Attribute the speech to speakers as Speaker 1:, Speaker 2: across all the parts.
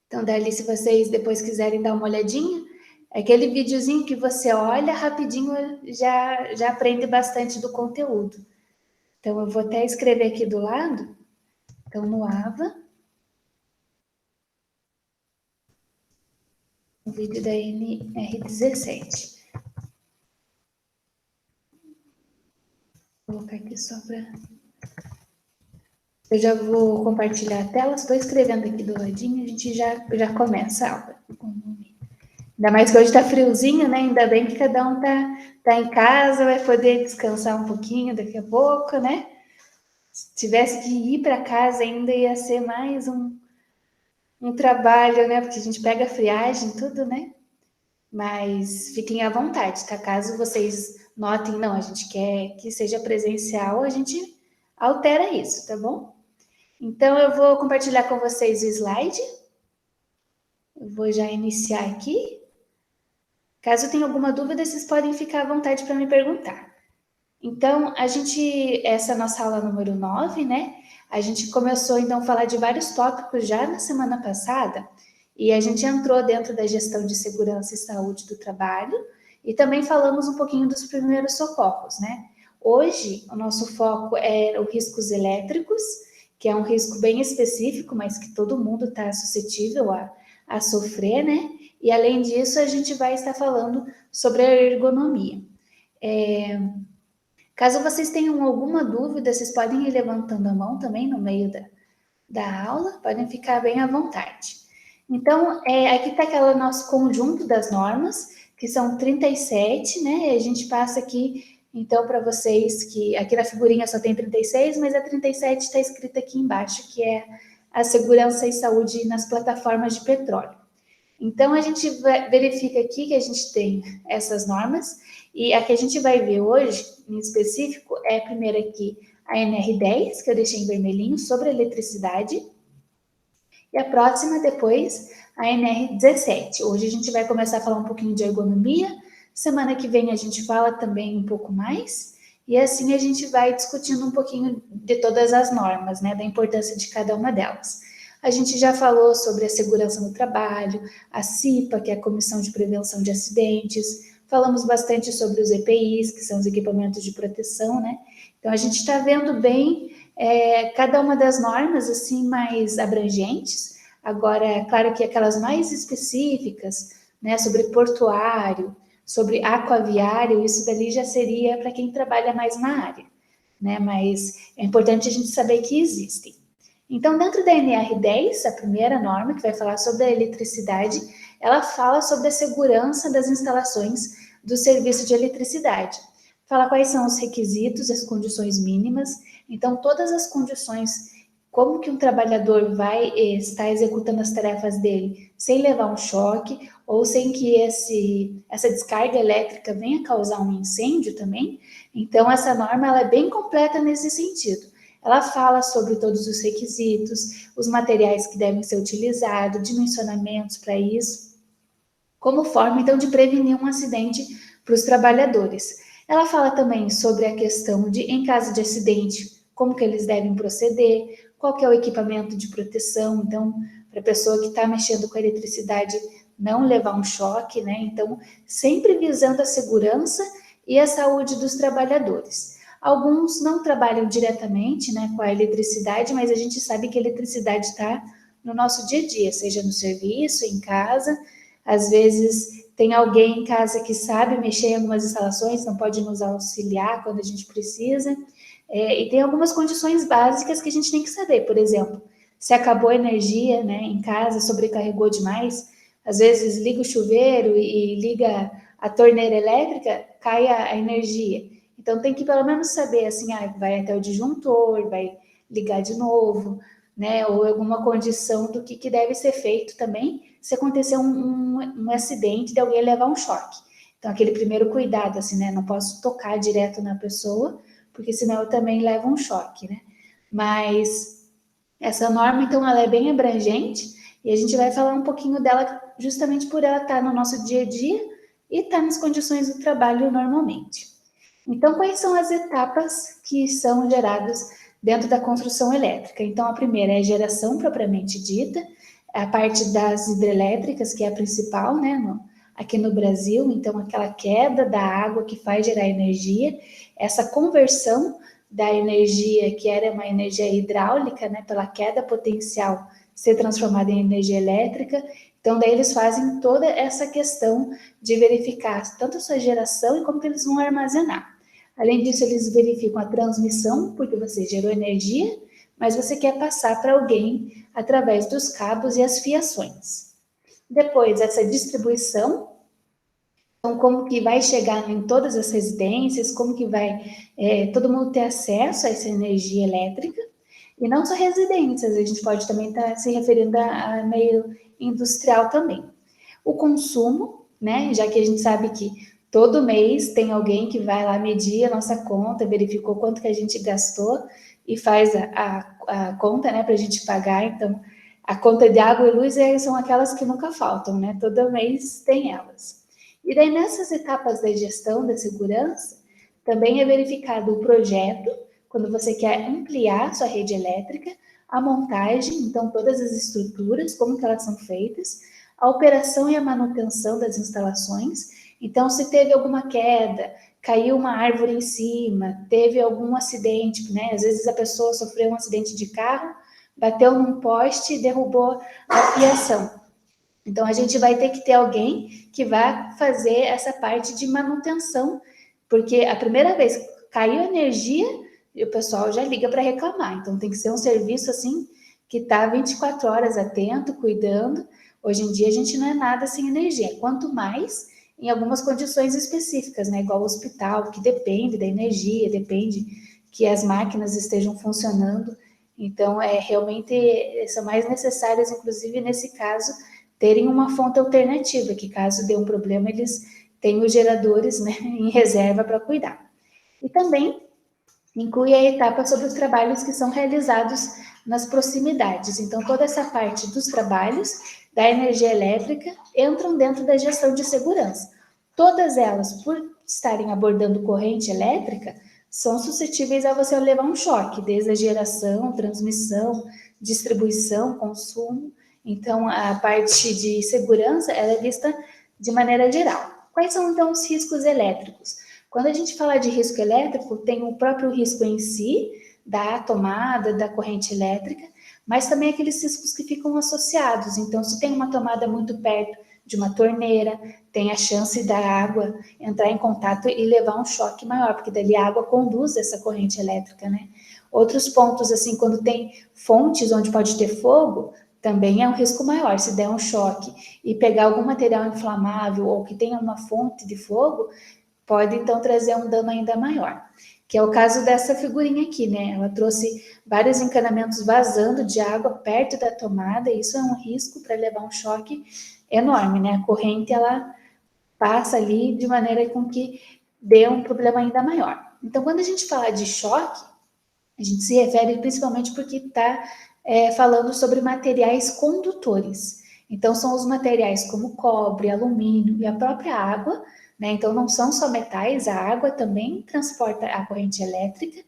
Speaker 1: Então, dali, se vocês depois quiserem dar uma olhadinha, é aquele videozinho que você olha rapidinho, já aprende bastante do conteúdo. Então, eu vou até escrever aqui do lado. Então, no AVA, o vídeo da NR17. Vou colocar aqui só para... Eu já vou compartilhar a tela, estou escrevendo aqui do ladinho, a gente já começa a aula. Ainda mais que hoje está friozinho, né? Ainda bem que cada um tá em casa, vai poder descansar um pouquinho daqui a pouco, né? Se tivesse que ir para casa ainda ia ser mais um trabalho, né? Porque a gente pega friagem, tudo, né? Mas fiquem à vontade, tá? Caso vocês notem, não, a gente quer que seja presencial, a gente altera isso, tá bom? Então, eu vou compartilhar com vocês o slide. Eu vou já iniciar aqui. Caso tenha alguma dúvida, vocês podem ficar à vontade para me perguntar. Então, essa é a nossa aula número 9, né? A gente começou, então, a falar de vários tópicos já na semana passada, e a gente entrou dentro da gestão de segurança e saúde do trabalho, e também falamos um pouquinho dos primeiros socorros, né? Hoje, o nosso foco é os riscos elétricos, que é um risco bem específico, mas que todo mundo está suscetível a sofrer, né? E, além disso, a gente vai estar falando sobre a ergonomia. Caso vocês tenham alguma dúvida, vocês podem ir levantando a mão também no meio da aula, podem ficar bem à vontade. Então, aqui está aquele nosso conjunto das normas, que são 37, né? E a gente passa aqui, então, para vocês, que aqui na figurinha só tem 36, mas a 37 está escrita aqui embaixo, que é a segurança e saúde nas plataformas de petróleo. Então, a gente verifica aqui que a gente tem essas normas, e a que a gente vai ver hoje, em específico, é primeiro aqui a NR10, que eu deixei em vermelhinho, sobre eletricidade, e a próxima depois, a NR17. Hoje a gente vai começar a falar um pouquinho de ergonomia, semana que vem a gente fala também um pouco mais, e assim a gente vai discutindo um pouquinho de todas as normas, né, da importância de cada uma delas. A gente já falou sobre a segurança no trabalho, a CIPA, que é a Comissão de Prevenção de Acidentes, falamos bastante sobre os EPIs, que são os equipamentos de proteção, né? Então, a gente está vendo bem cada uma das normas, assim, mais abrangentes. Agora, é claro que aquelas mais específicas, né, sobre portuário, sobre aquaviário, isso dali já seria para quem trabalha mais na área, né? Mas é importante a gente saber que existem. Então, dentro da NR10, a primeira norma, que vai falar sobre a eletricidade, ela fala sobre a segurança das instalações do serviço de eletricidade. Fala quais são os requisitos, as condições mínimas. Então, todas as condições, como que um trabalhador vai estar executando as tarefas dele sem levar um choque, ou sem que essa descarga elétrica venha causar um incêndio também. Então, essa norma ela é bem completa nesse sentido. Ela fala sobre todos os requisitos, os materiais que devem ser utilizados, dimensionamentos para isso, como forma, então, de prevenir um acidente para os trabalhadores. Ela fala também sobre a questão de, em caso de acidente, como que eles devem proceder, qual que é o equipamento de proteção, então, para a pessoa que está mexendo com a eletricidade não levar um choque, né? Então, sempre visando a segurança e a saúde dos trabalhadores. Alguns não trabalham diretamente, né, com a eletricidade, mas a gente sabe que a eletricidade está no nosso dia a dia, seja no serviço, em casa. Às vezes tem alguém em casa que sabe mexer em algumas instalações, não pode nos auxiliar quando a gente precisa. E tem algumas condições básicas que a gente tem que saber. Por exemplo, se acabou a energia, né, em casa, sobrecarregou demais, às vezes liga o chuveiro e liga a torneira elétrica, cai a energia. Então, tem que pelo menos saber, assim, vai até o disjuntor, vai ligar de novo, né? Ou alguma condição do que deve ser feito também se acontecer um acidente de alguém levar um choque. Então, aquele primeiro cuidado, assim, né? Não posso tocar direto na pessoa, porque senão eu também levo um choque, né? Mas essa norma, então, ela é bem abrangente e a gente vai falar um pouquinho dela justamente por ela estar no nosso dia a dia e estar nas condições do trabalho normalmente. Então, quais são as etapas que são geradas dentro da construção elétrica? Então, a primeira é a geração propriamente dita, a parte das hidrelétricas, que é a principal, né, aqui no Brasil. Então, aquela queda da água que faz gerar energia, essa conversão da energia que era uma energia hidráulica, né, pela queda potencial, ser transformada em energia elétrica. Então, daí eles fazem toda essa questão de verificar tanto a sua geração e como que eles vão armazenar. Além disso, eles verificam a transmissão, porque você gerou energia, mas você quer passar para alguém através dos cabos e as fiações. Depois, essa distribuição, então como que vai chegar em todas as residências, como que vai todo mundo ter acesso a essa energia elétrica, e não só residências, a gente pode também estar se referindo a meio industrial também. O consumo, né, já que a gente sabe que todo mês tem alguém que vai lá medir a nossa conta, verificou quanto que a gente gastou e faz a conta, né, para a gente pagar. Então, a conta de água e luz são aquelas que nunca faltam, né? Todo mês tem elas. E daí, nessas etapas da gestão da segurança, também é verificado o projeto, quando você quer ampliar sua rede elétrica, a montagem, então todas as estruturas, como que elas são feitas, a operação e a manutenção das instalações. Então, se teve alguma queda, caiu uma árvore em cima, teve algum acidente, né? Às vezes a pessoa sofreu um acidente de carro, bateu num poste e derrubou a fiação. Então, a gente vai ter que ter alguém que vai fazer essa parte de manutenção, porque a primeira vez que caiu energia, o pessoal já liga para reclamar. Então, tem que ser um serviço assim que está 24 horas atento, cuidando. Hoje em dia, a gente não é nada sem energia. Quanto mais em algumas condições específicas, né? Igual o hospital, que depende da energia, depende que as máquinas estejam funcionando. Então, realmente são mais necessárias, inclusive nesse caso, terem uma fonte alternativa, que caso dê um problema, eles têm os geradores, né, em reserva para cuidar. E também inclui a etapa sobre os trabalhos que são realizados nas proximidades. Então, toda essa parte dos trabalhos da energia elétrica entram dentro da gestão de segurança. Todas elas, por estarem abordando corrente elétrica, são suscetíveis a você levar um choque, desde a geração, transmissão, distribuição, consumo. Então, a parte de segurança ela é vista de maneira geral. Quais são, então, os riscos elétricos? Quando a gente fala de risco elétrico, tem o próprio risco em si, da tomada, da corrente elétrica, mas também aqueles riscos que ficam associados. Então, se tem uma tomada muito perto de uma torneira, tem a chance da água entrar em contato e levar um choque maior, porque dali a água conduz essa corrente elétrica, né? Outros pontos, assim, quando tem fontes onde pode ter fogo, também é um risco maior. Se der um choque e pegar algum material inflamável ou que tenha uma fonte de fogo, pode então trazer um dano ainda maior, que é o caso dessa figurinha aqui, né? Ela trouxe vários encanamentos vazando de água perto da tomada, e isso é um risco para levar um choque enorme, né? A corrente ela passa ali de maneira com que dê um problema ainda maior. Então, quando a gente fala de choque, a gente se refere principalmente porque está falando sobre materiais condutores. Então, são os materiais como cobre, alumínio e a própria água, né? Então, não são só metais, a água também transporta a corrente elétrica,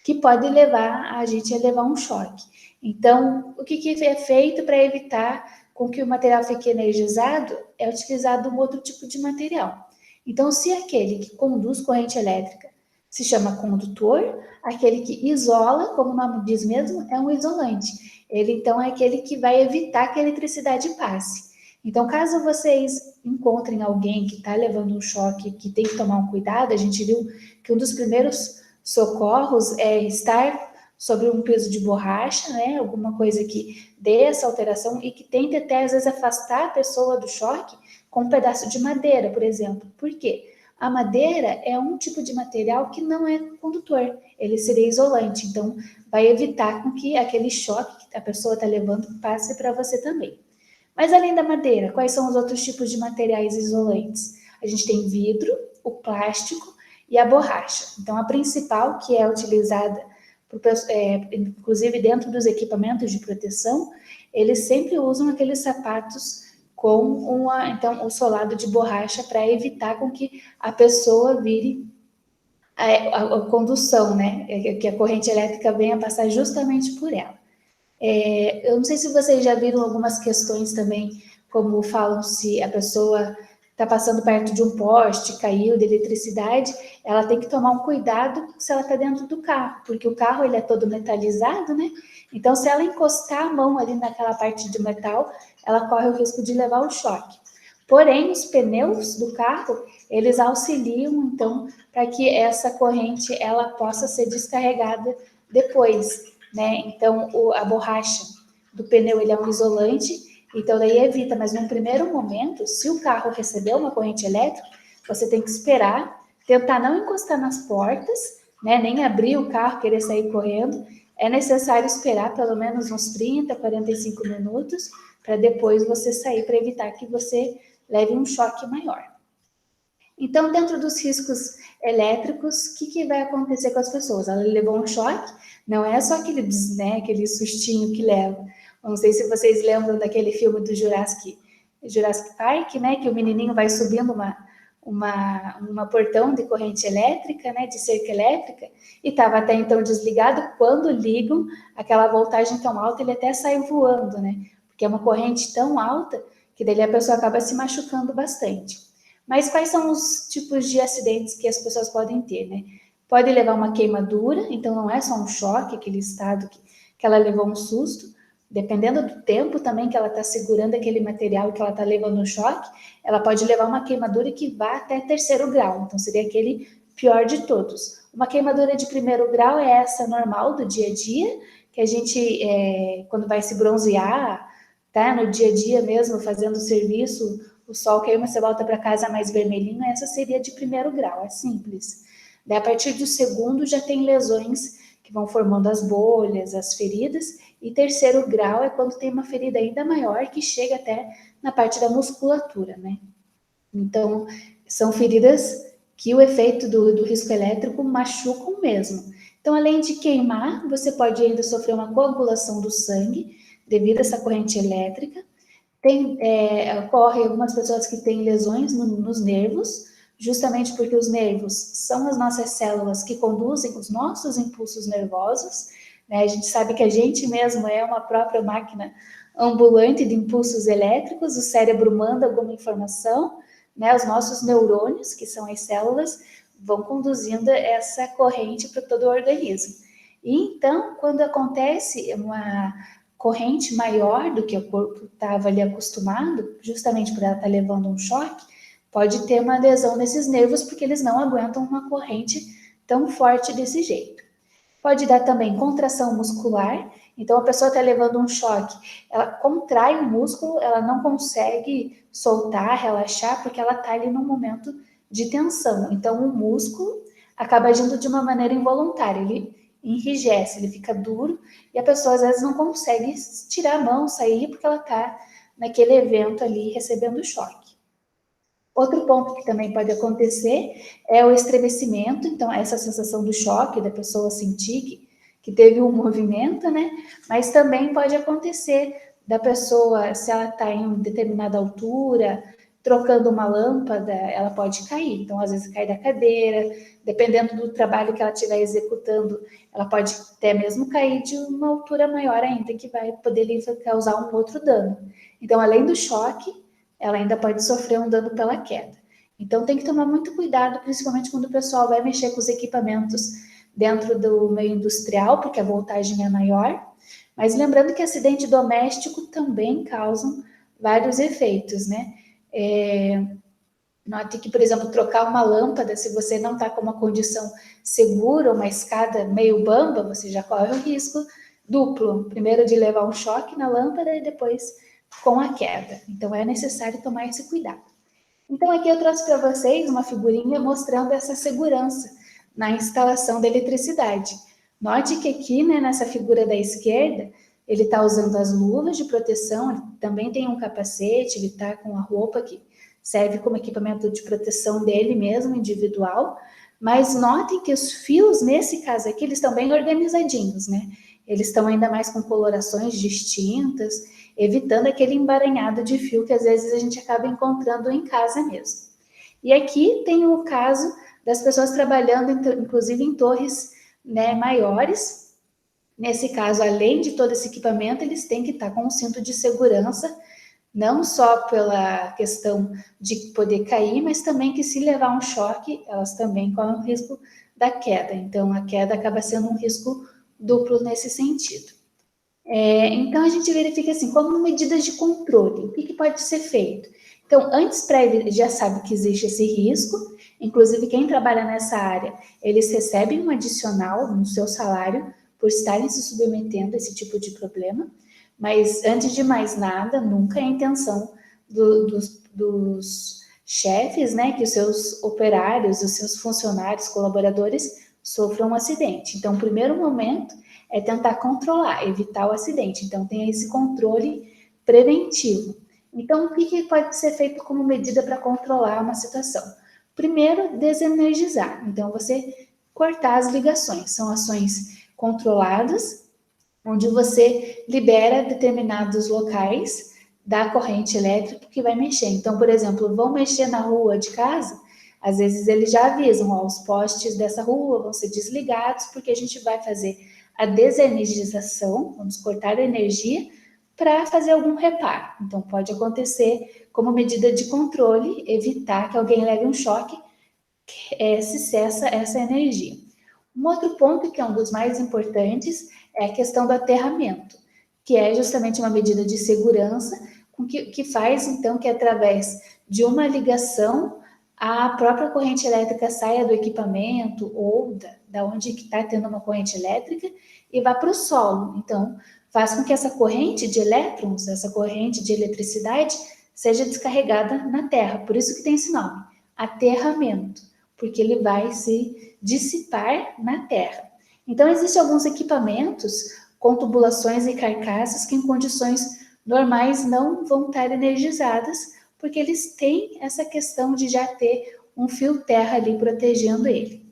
Speaker 1: que pode levar a gente a levar um choque. Então, o que é feito para evitar com que o material fique energizado? É utilizado um outro tipo de material. Então, se aquele que conduz corrente elétrica se chama condutor, aquele que isola, como o nome diz mesmo, é um isolante. Ele, então, é aquele que vai evitar que a eletricidade passe. Então, caso vocês encontrem alguém que está levando um choque, que tem que tomar um cuidado, a gente viu que um dos primeiros socorros é estar sobre um piso de borracha, né? Alguma coisa que dê essa alteração e que tente até, às vezes, afastar a pessoa do choque com um pedaço de madeira, por exemplo. Por quê? A madeira é um tipo de material que não é condutor, ele seria isolante, então vai evitar com que aquele choque que a pessoa está levando passe para você também. Mas além da madeira, quais são os outros tipos de materiais isolantes? A gente tem vidro, o plástico e a borracha. Então, a principal, que é utilizada, inclusive dentro dos equipamentos de proteção, eles sempre usam aqueles sapatos com então, o solado de borracha para evitar com que a pessoa vire a condução, né? Que a corrente elétrica venha passar justamente por ela. Eu não sei se vocês já viram algumas questões também, como falam se a pessoa está passando perto de um poste, caiu de eletricidade, ela tem que tomar um cuidado se ela está dentro do carro, porque o carro ele é todo metalizado, né? Então, se ela encostar a mão ali naquela parte de metal, ela corre o risco de levar o choque. Porém, os pneus do carro, eles auxiliam, então, para que essa corrente ela possa ser descarregada depois, né? Então, a borracha do pneu ele é um isolante, então daí evita, mas num primeiro momento, se o carro receber uma corrente elétrica, você tem que esperar, tentar não encostar nas portas, né? Nem abrir o carro, querer sair correndo. É necessário esperar pelo menos uns 30, 45 minutos para depois você sair, para evitar que você leve um choque maior. Então, dentro dos riscos elétricos, o que vai acontecer com as pessoas? Ela levou um choque, não é só aquele, né, aquele sustinho que leva. Não sei se vocês lembram daquele filme do Jurassic Park, né, que o menininho vai subindo uma portão de corrente elétrica, né, de cerca elétrica, e estava até então desligado. Quando ligam, aquela voltagem tão alta, ele até sai voando, né, porque é uma corrente tão alta que daí a pessoa acaba se machucando bastante. Mas quais são os tipos de acidentes que as pessoas podem ter, né? Pode levar uma queimadura, então não é só um choque, aquele estado que ela levou um susto. Dependendo do tempo também que ela está segurando aquele material que ela está levando um choque, ela pode levar uma queimadura que vá até 3º grau, então seria aquele pior de todos. Uma queimadura de 1º grau é essa normal do dia a dia, que a gente, quando vai se bronzear, tá? No dia a dia mesmo, fazendo serviço, o sol queima, você volta para casa mais vermelhinho, essa seria de 1º grau, é simples. Daí, a partir do 2º já tem lesões que vão formando as bolhas, as feridas, e 3º grau é quando tem uma ferida ainda maior, que chega até na parte da musculatura, né? Então, são feridas que o efeito do risco elétrico machucam mesmo. Então, além de queimar, você pode ainda sofrer uma coagulação do sangue devido a essa corrente elétrica. Ocorre algumas pessoas que têm lesões nos nervos, justamente porque os nervos são as nossas células que conduzem os nossos impulsos nervosos, né? A gente sabe que a gente mesmo é uma própria máquina ambulante de impulsos elétricos, o cérebro manda alguma informação, né? Os nossos neurônios, que são as células, vão conduzindo essa corrente para todo o organismo. E então, quando acontece uma corrente maior do que o corpo estava ali acostumado, justamente por ela estar levando um choque, pode ter uma adesão nesses nervos, porque eles não aguentam uma corrente tão forte desse jeito. Pode dar também contração muscular, então a pessoa está levando um choque, ela contrai o músculo, ela não consegue soltar, relaxar, porque ela está ali num momento de tensão. Então o músculo acaba agindo de uma maneira involuntária, ele enrijece, ele fica duro, e a pessoa às vezes não consegue tirar a mão, sair, porque ela está naquele evento ali recebendo choque. Outro ponto que também pode acontecer é o estremecimento, então essa sensação do choque, da pessoa sentir que teve um movimento, né? Mas também pode acontecer da pessoa, se ela está em determinada altura, trocando uma lâmpada, ela pode cair. Então, às vezes, cai da cadeira, dependendo do trabalho que ela estiver executando, ela pode até mesmo cair de uma altura maior ainda, que vai poder lhe causar um outro dano. Então, além do choque, ela ainda pode sofrer um dano pela queda. Então, tem que tomar muito cuidado, principalmente quando o pessoal vai mexer com os equipamentos dentro do meio industrial, porque a voltagem é maior. Mas lembrando que acidente doméstico também causam vários efeitos, né? Note que, por exemplo, trocar uma lâmpada, se você não está com uma condição segura, uma escada meio bamba, você já corre o risco duplo. Primeiro de levar um choque na lâmpada e depois com a queda. Então, é necessário tomar esse cuidado. Então, aqui eu trouxe para vocês uma figurinha mostrando essa segurança na instalação da eletricidade. Note que aqui, né, nessa figura da esquerda, ele está usando as luvas de proteção, ele também tem um capacete, ele está com a roupa que serve como equipamento de proteção dele mesmo, individual. Mas notem que os fios, nesse caso aqui, eles estão bem organizadinhos, né? Eles estão ainda mais com colorações distintas, evitando aquele emaranhado de fio que às vezes a gente acaba encontrando em casa mesmo. E aqui tem o caso das pessoas trabalhando, inclusive em torres, né, maiores, Nesse caso, além de todo esse equipamento, eles têm que estar com um cinto de segurança, não só pela questão de poder cair, mas também que se levar um choque, elas também correm o risco da queda. Então, a queda acaba sendo um risco duplo nesse sentido. Então, a gente verifica assim, como medidas de controle, o que pode ser feito? Então, antes prévio, já sabe que existe esse risco, inclusive quem trabalha nessa área, eles recebem um adicional no seu salário por estarem se submetendo a esse tipo de problema, mas antes de mais nada, nunca é a intenção dos chefes, né, que os seus operários, os seus funcionários, colaboradores sofram um acidente. Então, o primeiro momento é tentar controlar, evitar o acidente. Então, tem esse controle preventivo. Então, o que pode ser feito como medida para controlar uma situação? Primeiro, desenergizar. Então, você cortar as ligações. São ações controladas, onde você libera determinados locais da corrente elétrica que vai mexer. Então, por exemplo, vão mexer na rua de casa, às vezes eles já avisam, ó, os postes dessa rua vão ser desligados, porque a gente vai fazer a desenergização, vamos cortar a energia para fazer algum reparo. Então, pode acontecer como medida de controle, evitar que alguém leve um choque se cessa essa energia. Um outro ponto, que é um dos mais importantes, é a questão do aterramento, que é justamente uma medida de segurança que faz, então, que através de uma ligação, a própria corrente elétrica saia do equipamento ou da onde está tendo uma corrente elétrica e vá para o solo. Então, faz com que essa corrente de elétrons, essa corrente de eletricidade, seja descarregada na Terra. Por isso que tem esse nome, aterramento, porque ele vai se dissipar na Terra. Então, existem alguns equipamentos com tubulações e carcaças que em condições normais não vão estar energizadas, porque eles têm essa questão de já ter um fio terra ali protegendo ele.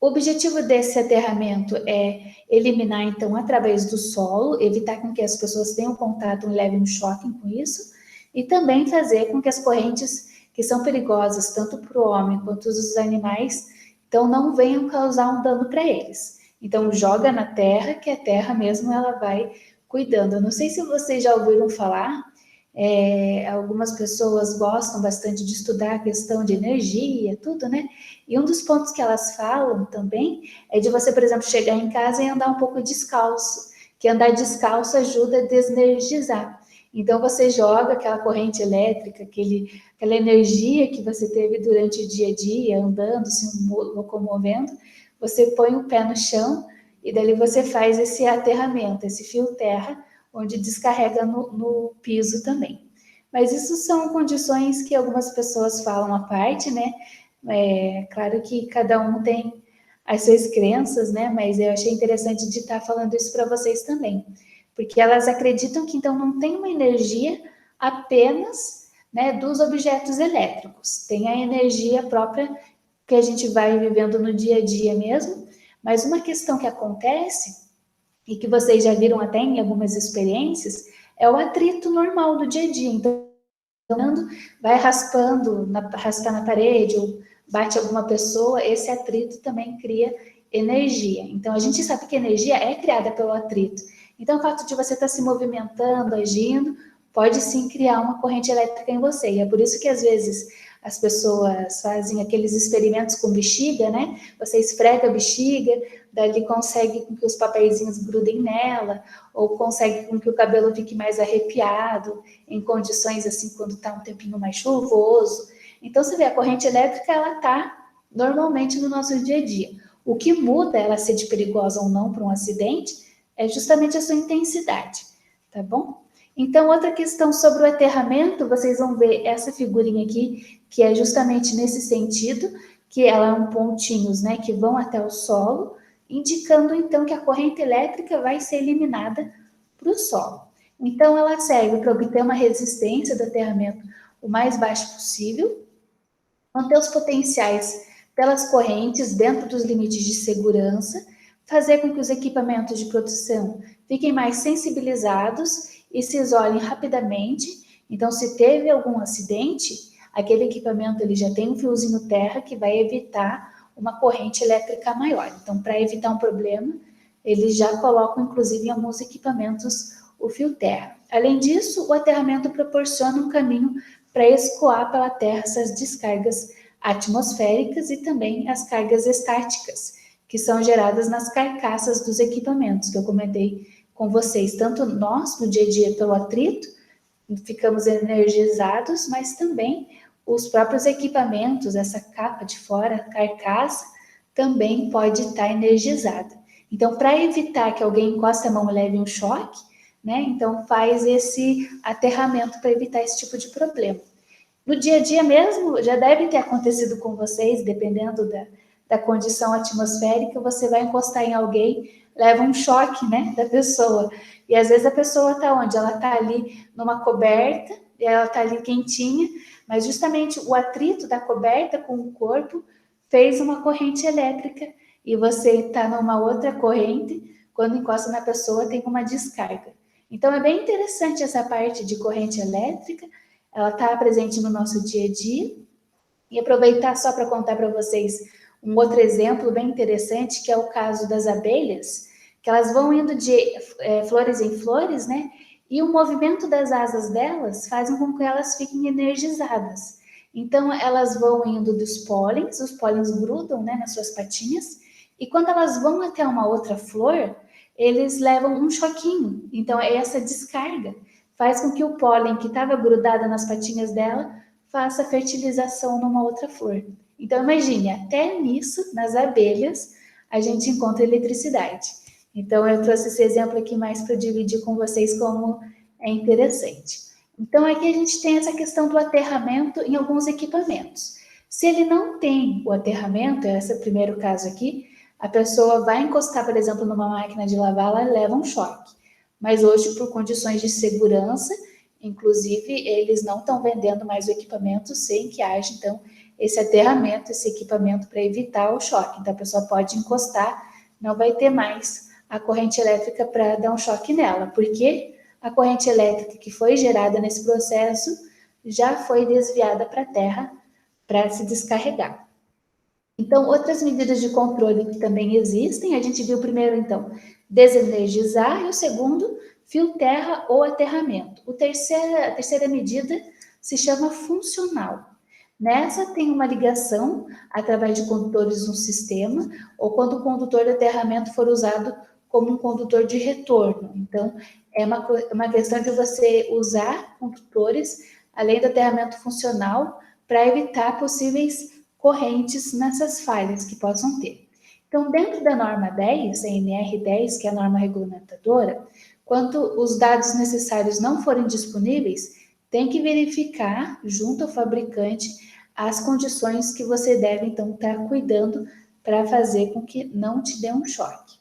Speaker 1: O objetivo desse aterramento é eliminar, então, através do solo, evitar com que as pessoas tenham contato e levem um choque com isso, e também fazer com que as correntes que são perigosas tanto para o homem quanto os animais, então não venham causar um dano para eles. Então joga na terra, que a terra mesmo ela vai cuidando. Eu não sei se vocês já ouviram falar, algumas pessoas gostam bastante de estudar a questão de energia, tudo, né? E um dos pontos que elas falam também é de você, por exemplo, chegar em casa e andar um pouco descalço, que andar descalço ajuda a desenergizar. Então você joga aquela corrente elétrica, aquela energia que você teve durante o dia a dia, andando, se locomovendo, você põe o pé no chão e dali você faz esse aterramento, esse fio terra, onde descarrega no piso também. Mas isso são condições que algumas pessoas falam à parte, né? Claro que cada um tem as suas crenças, né? Mas eu achei interessante de estar falando isso para vocês também, porque elas acreditam que então não tem uma energia apenas, né, dos objetos elétricos, tem a energia própria que a gente vai vivendo no dia a dia mesmo, mas uma questão que acontece e que vocês já viram até em algumas experiências é o atrito normal do dia a dia. Então, vai raspando, raspa na parede ou bate alguma pessoa, esse atrito também cria energia. Então, a gente sabe que energia é criada pelo atrito. Então, o fato de você estar se movimentando, agindo, pode sim criar uma corrente elétrica em você. E é por isso que, às vezes, as pessoas fazem aqueles experimentos com bexiga, né? Você esfrega a bexiga, dali consegue com que os papeizinhos grudem nela, ou consegue com que o cabelo fique mais arrepiado, em condições assim, quando está um tempinho mais chuvoso. Então, você vê, a corrente elétrica, ela está normalmente no nosso dia a dia. O que muda ela ser de perigosa ou não para um acidente é justamente a sua intensidade, tá bom? Então, outra questão sobre o aterramento, vocês vão ver essa figurinha aqui, que é justamente nesse sentido, que ela é um pontinhos, né, que vão até o solo, indicando então que a corrente elétrica vai ser eliminada para o solo. Então, ela serve para obter uma resistência do aterramento o mais baixo possível, manter os potenciais pelas correntes dentro dos limites de segurança, fazer com que os equipamentos de proteção fiquem mais sensibilizados e se isolem rapidamente. Então, se teve algum acidente, aquele equipamento ele já tem um fiozinho terra que vai evitar uma corrente elétrica maior. Então, para evitar um problema, eles já colocam, inclusive, em alguns equipamentos, o fio terra. Além disso, o aterramento proporciona um caminho para escoar pela terra essas descargas atmosféricas e também as cargas estáticas, que são geradas nas carcaças dos equipamentos, que eu comentei com vocês, tanto nós, no dia a dia, pelo atrito, ficamos energizados, mas também os próprios equipamentos, essa capa de fora, a carcaça, também pode estar energizada. Então, para evitar que alguém encoste a mão e leve um choque, né? Então, faz esse aterramento para evitar esse tipo de problema. No dia a dia mesmo, já deve ter acontecido com vocês, dependendo da condição atmosférica, você vai encostar em alguém, leva um choque, né, da pessoa. E às vezes a pessoa está onde? Ela está ali numa coberta, e ela está ali quentinha, mas justamente o atrito da coberta com o corpo fez uma corrente elétrica e você está numa outra corrente, quando encosta na pessoa tem uma descarga. Então é bem interessante essa parte de corrente elétrica, ela está presente no nosso dia a dia. E aproveitar só para contar para vocês um outro exemplo bem interessante, que é o caso das abelhas, que elas vão indo de flores em flores, né? E o movimento das asas delas fazem com que elas fiquem energizadas. Então, elas vão indo dos pólens, os pólens grudam, né, nas suas patinhas, e quando elas vão até uma outra flor, eles levam um choquinho. Então, essa descarga faz com que o pólen que estava grudado nas patinhas dela faça a fertilização numa outra flor. Então, imagine, até nisso, nas abelhas, a gente encontra eletricidade. Então, eu trouxe esse exemplo aqui mais para dividir com vocês como é interessante. Então, aqui a gente tem essa questão do aterramento em alguns equipamentos. Se ele não tem o aterramento, esse é o primeiro caso aqui, a pessoa vai encostar, por exemplo, numa máquina de lavar, ela leva um choque. Mas hoje, por condições de segurança, inclusive, eles não estão vendendo mais o equipamento sem que haja, então, esse aterramento, esse equipamento para evitar o choque. Então, a pessoa pode encostar, não vai ter mais a corrente elétrica para dar um choque nela, porque a corrente elétrica que foi gerada nesse processo já foi desviada para a terra para se descarregar. Então, outras medidas de controle que também existem, a gente viu primeiro, então, desenergizar, e o segundo, fio terra ou aterramento. A terceira medida se chama funcional. Nessa tem uma ligação através de condutores no sistema, ou quando o condutor de aterramento for usado como um condutor de retorno. Então, é uma questão de você usar condutores, além do aterramento funcional, para evitar possíveis correntes nessas falhas que possam ter. Então, dentro da norma 10, a NR 10, que é a norma regulamentadora, quando os dados necessários não forem disponíveis, tem que verificar, junto ao fabricante, as condições que você deve, então, estar cuidando para fazer com que não te dê um choque.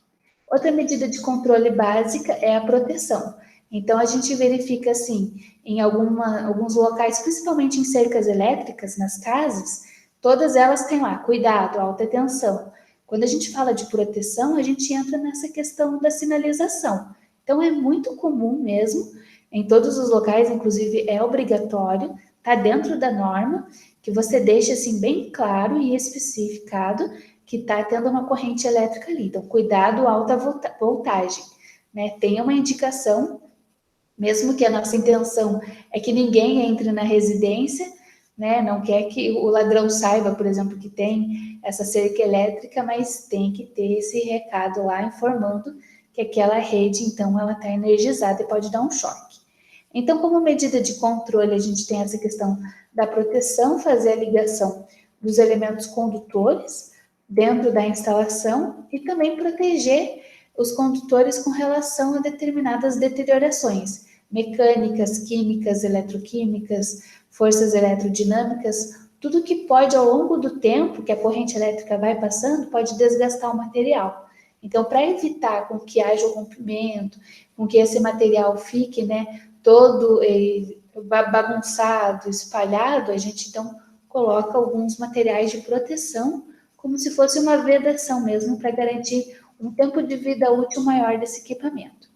Speaker 1: Outra medida de controle básica é a proteção. Então, a gente verifica, assim, em alguns locais, principalmente em cercas elétricas, nas casas, todas elas têm lá, cuidado, alta tensão. Quando a gente fala de proteção, a gente entra nessa questão da sinalização. Então, é muito comum mesmo, em todos os locais, inclusive é obrigatório, está dentro da norma, que você deixe assim bem claro e especificado que está tendo uma corrente elétrica ali. Então, cuidado, alta voltagem. Né? Tenha uma indicação, mesmo que a nossa intenção é que ninguém entre na residência, né? Não quer que o ladrão saiba, por exemplo, que tem essa cerca elétrica, mas tem que ter esse recado lá informando que aquela rede, então, ela está energizada e pode dar um choque. Então, como medida de controle, a gente tem essa questão da proteção, fazer a ligação dos elementos condutores dentro da instalação e também proteger os condutores com relação a determinadas deteriorações mecânicas, químicas, eletroquímicas, forças eletrodinâmicas, tudo que pode, ao longo do tempo que a corrente elétrica vai passando, pode desgastar o material. Então, para evitar com que haja o rompimento, com que esse material fique, né, todo bagunçado, espalhado, a gente, então, coloca alguns materiais de proteção, como se fosse uma vedação mesmo, para garantir um tempo de vida útil maior desse equipamento.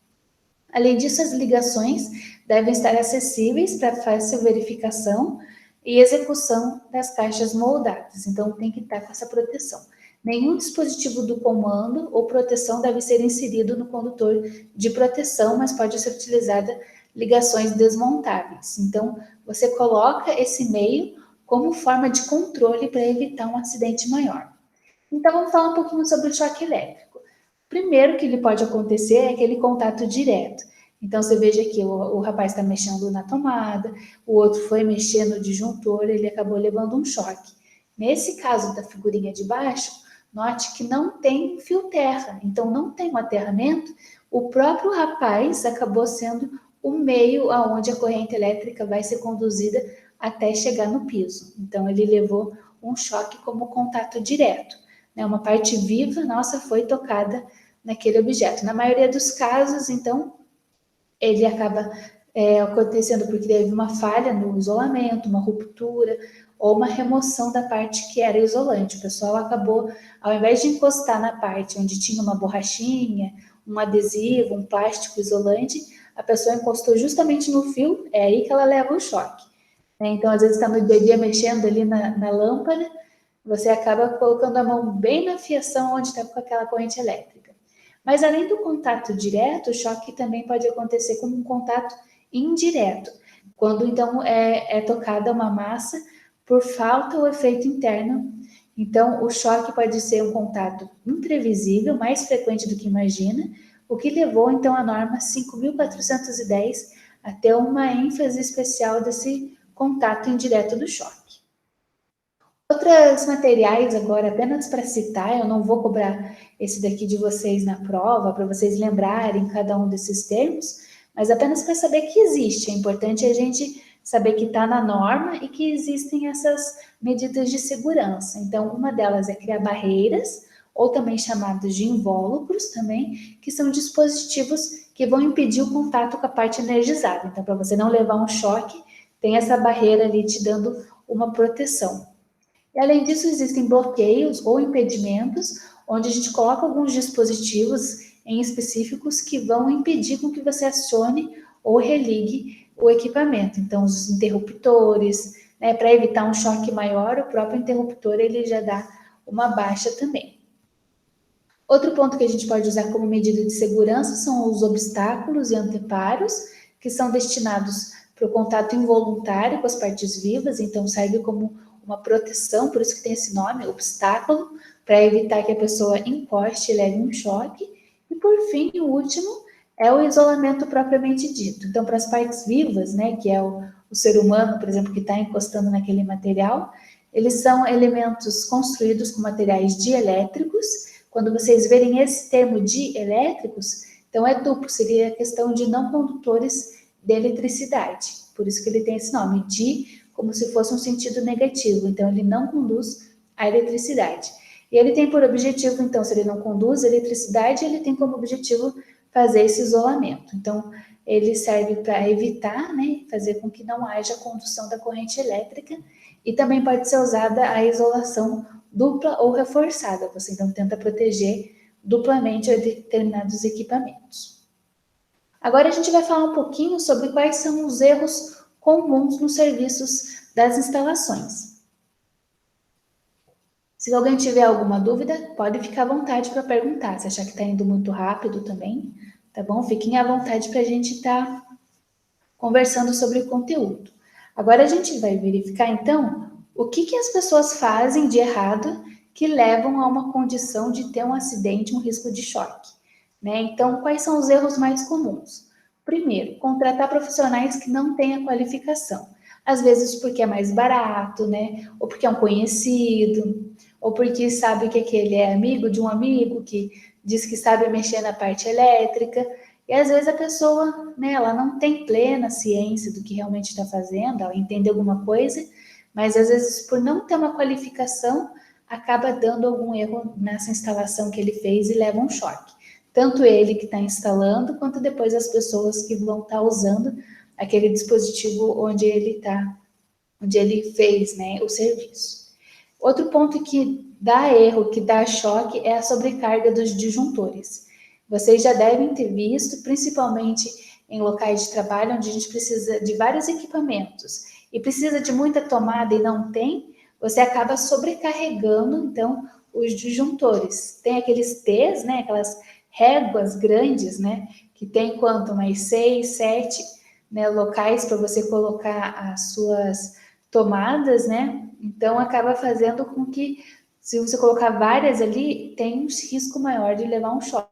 Speaker 1: Além disso, as ligações devem estar acessíveis para fácil verificação e execução das caixas moldadas. Então, tem que estar com essa proteção. Nenhum dispositivo do comando ou proteção deve ser inserido no condutor de proteção, mas pode ser utilizada ligações desmontáveis. Então, você coloca esse meio como forma de controle para evitar um acidente maior. Então, vamos falar um pouquinho sobre o choque elétrico. Primeiro que ele pode acontecer é aquele contato direto. Então, você veja que o rapaz está mexendo na tomada, o outro foi mexer no disjuntor, ele acabou levando um choque. Nesse caso da figurinha de baixo, note que não tem fio terra, então não tem um aterramento, o próprio rapaz acabou sendo o meio aonde a corrente elétrica vai ser conduzida até chegar no piso. Então, ele levou um choque como contato direto. Uma parte viva nossa foi tocada naquele objeto. Na maioria dos casos, então, ele acaba acontecendo porque teve uma falha no isolamento, uma ruptura ou uma remoção da parte que era isolante. O pessoal acabou, ao invés de encostar na parte onde tinha uma borrachinha, um adesivo, um plástico isolante, a pessoa encostou justamente no fio, é aí que ela leva o choque. Então, às vezes está no dia a dia mexendo ali na lâmpada, você acaba colocando a mão bem na fiação onde está com aquela corrente elétrica. Mas além do contato direto, o choque também pode acontecer como um contato indireto, quando então é tocada uma massa por falta ou efeito interno. Então, o choque pode ser um contato imprevisível, mais frequente do que imagina, o que levou então a norma 5.410 a ter uma ênfase especial desse contato indireto do choque. Outros materiais, agora, apenas para citar, eu não vou cobrar esse daqui de vocês na prova, para vocês lembrarem cada um desses termos, mas apenas para saber que existe. É importante a gente saber que está na norma e que existem essas medidas de segurança. Então, uma delas é criar barreiras, ou também chamados de invólucros também, que são dispositivos que vão impedir o contato com a parte energizada. Então, para você não levar um choque, tem essa barreira ali te dando uma proteção. E, além disso, existem bloqueios ou impedimentos, onde a gente coloca alguns dispositivos em específicos que vão impedir com que você acione ou religue o equipamento. Então, os interruptores, para evitar um choque maior, o próprio interruptor ele já dá uma baixa também. Outro ponto que a gente pode usar como medida de segurança são os obstáculos e anteparos, que são destinados para o contato involuntário com as partes vivas, então serve como uma proteção, por isso que tem esse nome, obstáculo, para evitar que a pessoa encoste e leve um choque. E por fim, o último é o isolamento propriamente dito. Então, para as partes vivas, que é o ser humano, por exemplo, que está encostando naquele material, eles são elementos construídos com materiais dielétricos. Quando vocês verem esse termo dielétricos, então é duplo, seria a questão de não condutores de eletricidade. Por isso que ele tem esse nome, di, como se fosse um sentido negativo. Então, ele não conduz a eletricidade. E ele tem por objetivo, então, se ele não conduz a eletricidade, ele tem como objetivo fazer esse isolamento. Então, ele serve para evitar, fazer com que não haja condução da corrente elétrica, e também pode ser usada a isolação dupla ou reforçada. Você, então, tenta proteger duplamente determinados equipamentos. Agora a gente vai falar um pouquinho sobre quais são os erros comuns nos serviços das instalações. Se alguém tiver alguma dúvida, pode ficar à vontade para perguntar. Se achar que está indo muito rápido também, tá bom? Fiquem à vontade para a gente estar conversando sobre o conteúdo. Agora a gente vai verificar, então, o que as pessoas fazem de errado que levam a uma condição de ter um acidente, um risco de choque. Então, quais são os erros mais comuns? Primeiro, contratar profissionais que não têm a qualificação. Às vezes porque é mais barato, ou porque é um conhecido, ou porque sabe que aquele é amigo de um amigo que diz que sabe mexer na parte elétrica. E às vezes a pessoa, ela não tem plena ciência do que realmente está fazendo, ela entende alguma coisa, mas às vezes por não ter uma qualificação, acaba dando algum erro nessa instalação que ele fez e leva um choque. Tanto ele que está instalando, quanto depois as pessoas que vão estar usando aquele dispositivo onde ele fez, o serviço. Outro ponto que dá erro, que dá choque, é a sobrecarga dos disjuntores. Vocês já devem ter visto, principalmente em locais de trabalho, onde a gente precisa de vários equipamentos e precisa de muita tomada e não tem, você acaba sobrecarregando, então, os disjuntores. Tem aqueles T's, né, aquelas réguas grandes, né, que tem quanto mais 6, 7, né, locais para você colocar as suas tomadas, né? Então acaba fazendo com que, se você colocar várias ali, tem um risco maior de levar um choque.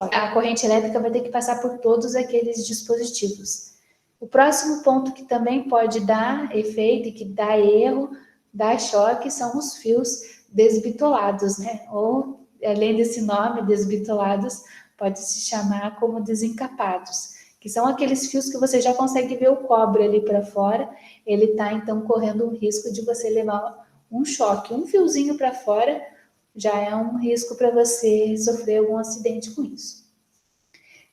Speaker 1: A corrente elétrica vai ter que passar por todos aqueles dispositivos. O próximo ponto que também pode dar efeito e que dá erro, dá choque, são os fios desbitolados, né? Ou, além desse nome, desbitolados, pode se chamar como desencapados, que são aqueles fios que você já consegue ver o cobre ali para fora, ele está então correndo um risco de você levar um choque. Um fiozinho para fora já é um risco para você sofrer algum acidente com isso.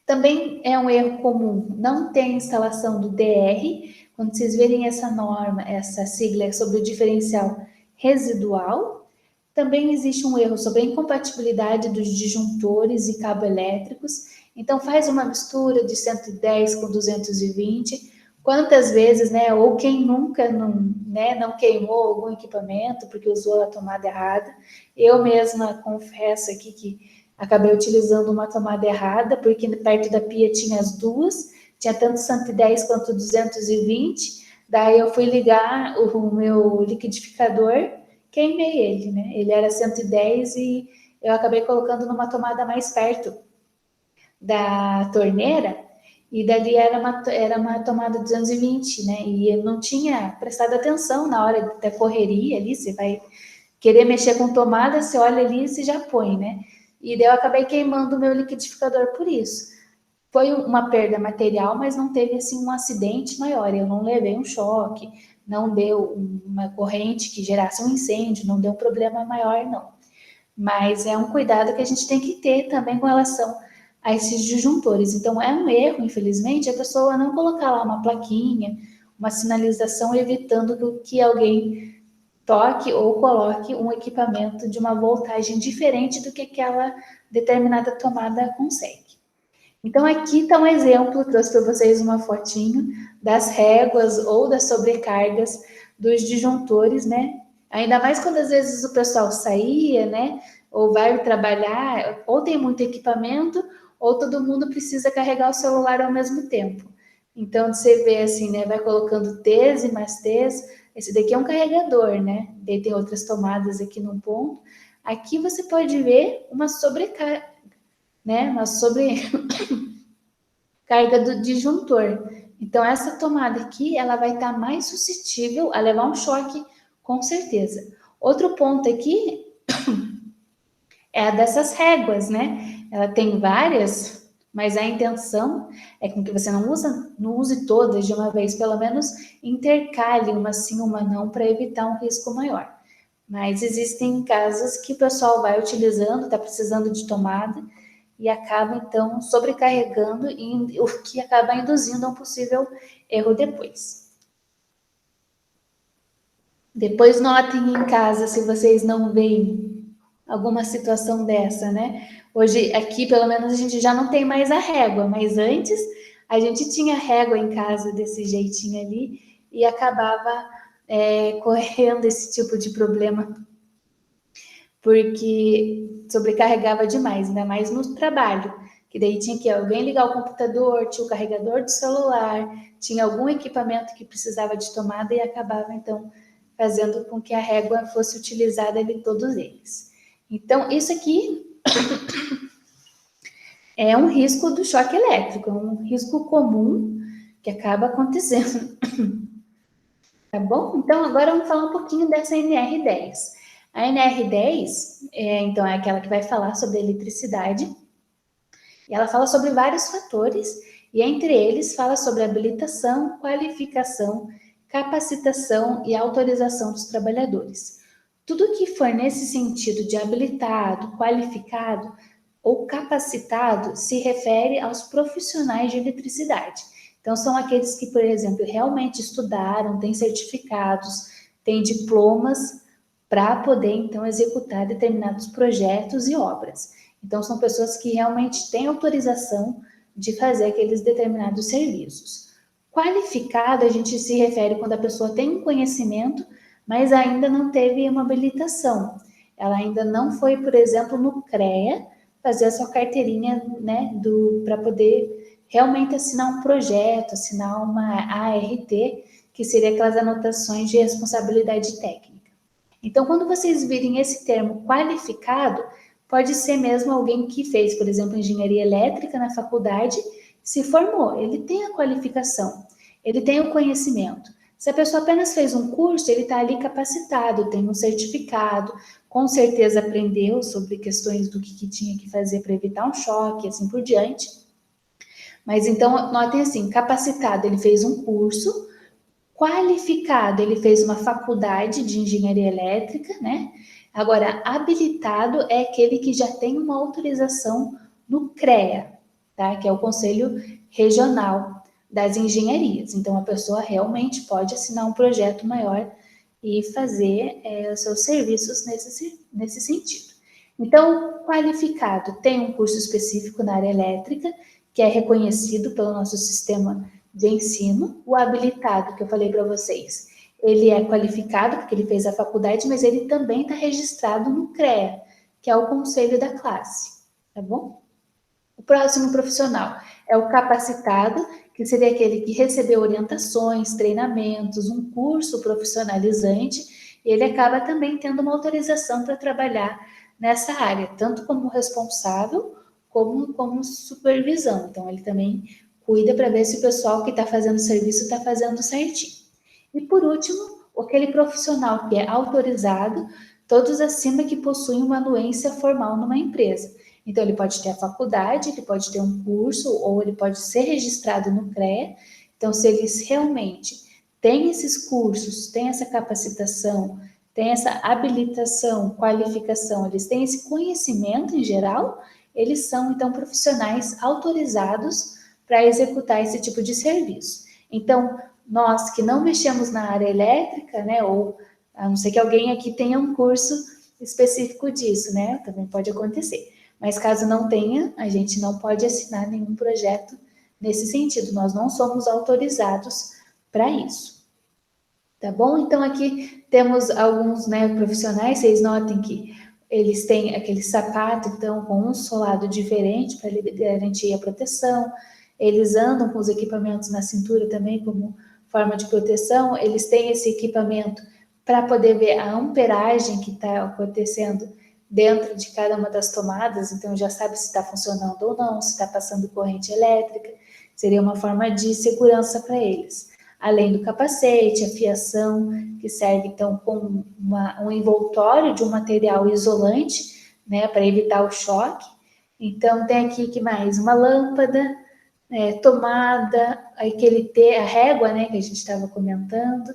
Speaker 1: Também é um erro comum não ter instalação do DR. Quando vocês verem essa norma, essa sigla sobre o diferencial residual. Também existe um erro sobre a incompatibilidade dos disjuntores e cabos elétricos. Então faz uma mistura de 110 com 220. Quantas vezes, né? Ou quem nunca não queimou algum equipamento porque usou a tomada errada. Eu mesma confesso aqui que acabei utilizando uma tomada errada, porque perto da pia tinha as duas, tinha tanto 110 quanto 220. Daí eu fui ligar o meu liquidificador, queimei ele, né? Ele era 110 e eu acabei colocando numa tomada mais perto da torneira, e dali era uma tomada 220, né? E eu não tinha prestado atenção na hora da correria ali, você vai querer mexer com tomada, você olha ali e você já põe, né? E daí eu acabei queimando o meu liquidificador por isso. Foi uma perda material, mas não teve assim um acidente maior. Eu não levei um choque, não deu uma corrente que gerasse um incêndio, não deu um problema maior, não. Mas é um cuidado que a gente tem que ter também com relação a esses disjuntores. Então, é um erro, infelizmente, a pessoa não colocar lá uma plaquinha, uma sinalização evitando que alguém toque ou coloque um equipamento de uma voltagem diferente do que aquela determinada tomada consegue. Então, aqui está um exemplo, trouxe para vocês uma fotinho das réguas ou das sobrecargas dos disjuntores, né? Ainda mais quando às vezes o pessoal saía, né? Ou vai trabalhar, ou tem muito equipamento, ou todo mundo precisa carregar o celular ao mesmo tempo. Então, você vê assim, né? Vai colocando T's e mais T's. Esse daqui é um carregador, né? Daí tem outras tomadas aqui no ponto. Aqui você pode ver uma sobrecarga, né? Uma sobrecarga do disjuntor. Então, essa tomada aqui, ela vai estar mais suscetível a levar um choque, com certeza. Outro ponto aqui é a dessas réguas, né? Ela tem várias, mas a intenção é com que você não use todas de uma vez, pelo menos intercale uma sim, uma não, para evitar um risco maior. Mas existem casos que o pessoal vai utilizando, está precisando de tomada, e acaba, então, sobrecarregando, o que acaba induzindo a um possível erro depois. Depois notem em casa se vocês não veem alguma situação dessa, né? Hoje, aqui, pelo menos, a gente já não tem mais a régua, mas antes a gente tinha régua em casa desse jeitinho ali e acabava correndo esse tipo de problema, porque sobrecarregava demais, ainda mais no trabalho, que daí tinha que alguém ligar o computador, tinha o carregador do celular, tinha algum equipamento que precisava de tomada e acabava, então, fazendo com que a régua fosse utilizada em todos eles. Então, isso aqui é um risco do choque elétrico, é um risco comum que acaba acontecendo. Tá bom? Então, agora vamos falar um pouquinho dessa NR10. A NR10, então, é aquela que vai falar sobre eletricidade. E ela fala sobre vários fatores, e entre eles fala sobre habilitação, qualificação, capacitação e autorização dos trabalhadores. Tudo que for nesse sentido de habilitado, qualificado ou capacitado se refere aos profissionais de eletricidade. Então, são aqueles que, por exemplo, realmente estudaram, têm certificados, têm diplomas para poder, então, executar determinados projetos e obras. Então, são pessoas que realmente têm autorização de fazer aqueles determinados serviços. Qualificado, a gente se refere quando a pessoa tem um conhecimento, mas ainda não teve uma habilitação. ela ainda não foi, por exemplo, no CREA, fazer a sua carteirinha, né, para poder realmente assinar um projeto, assinar uma ART, que seria aquelas anotações de responsabilidade técnica. Então, quando vocês virem esse termo qualificado, pode ser mesmo alguém que fez, por exemplo, engenharia elétrica na faculdade, se formou, ele tem a qualificação, ele tem o conhecimento. Se a pessoa apenas fez um curso, ele está ali capacitado, tem um certificado, com certeza aprendeu sobre questões do que tinha que fazer para evitar um choque, assim por diante. Mas então, notem assim, capacitado, ele fez um curso, qualificado, ele fez uma faculdade de engenharia elétrica, né? Agora, habilitado é aquele que já tem uma autorização no CREA, tá? Que é o Conselho Regional das Engenharias. Então, a pessoa realmente pode assinar um projeto maior e fazer os seus serviços nesse sentido. Então, qualificado tem um curso específico na área elétrica, que é reconhecido pelo nosso sistema de ensino. O habilitado, que eu falei para vocês, ele é qualificado porque ele fez a faculdade, mas ele também está registrado no CREA, que é o Conselho da Classe, tá bom? O próximo profissional é o capacitado, que seria aquele que recebeu orientações, treinamentos, um curso profissionalizante, e ele acaba também tendo uma autorização para trabalhar nessa área, tanto como responsável, como supervisão. Então, ele também cuida para ver se o pessoal que está fazendo o serviço está fazendo certinho. E, por último, aquele profissional que é autorizado, todos acima que possuem uma anuência formal numa empresa. Então, ele pode ter a faculdade, ele pode ter um curso, ou ele pode ser registrado no CREA. Então, se eles realmente têm esses cursos, têm essa capacitação, têm essa habilitação, qualificação, eles têm esse conhecimento em geral, eles são, então, profissionais autorizados para executar esse tipo de serviço. Então, nós que não mexemos na área elétrica, né, ou a não ser que alguém aqui tenha um curso específico disso, né, também pode acontecer. Mas caso não tenha, a gente não pode assinar nenhum projeto nesse sentido. Nós não somos autorizados para isso. Tá bom? Então, aqui temos alguns, né, profissionais. Vocês notem que eles têm aquele sapato, então, com um solado diferente para garantir a proteção. Eles andam com os equipamentos na cintura também como forma de proteção. Eles têm esse equipamento para poder ver a amperagem que está acontecendo dentro de cada uma das tomadas, então já sabe se está funcionando ou não, se está passando corrente elétrica, seria uma forma de segurança para eles. Além do capacete, a fiação, que serve então com um envoltório de um material isolante, né, para evitar o choque. Então tem aqui que mais? Uma lâmpada, tomada, a régua, né, que a gente estava comentando,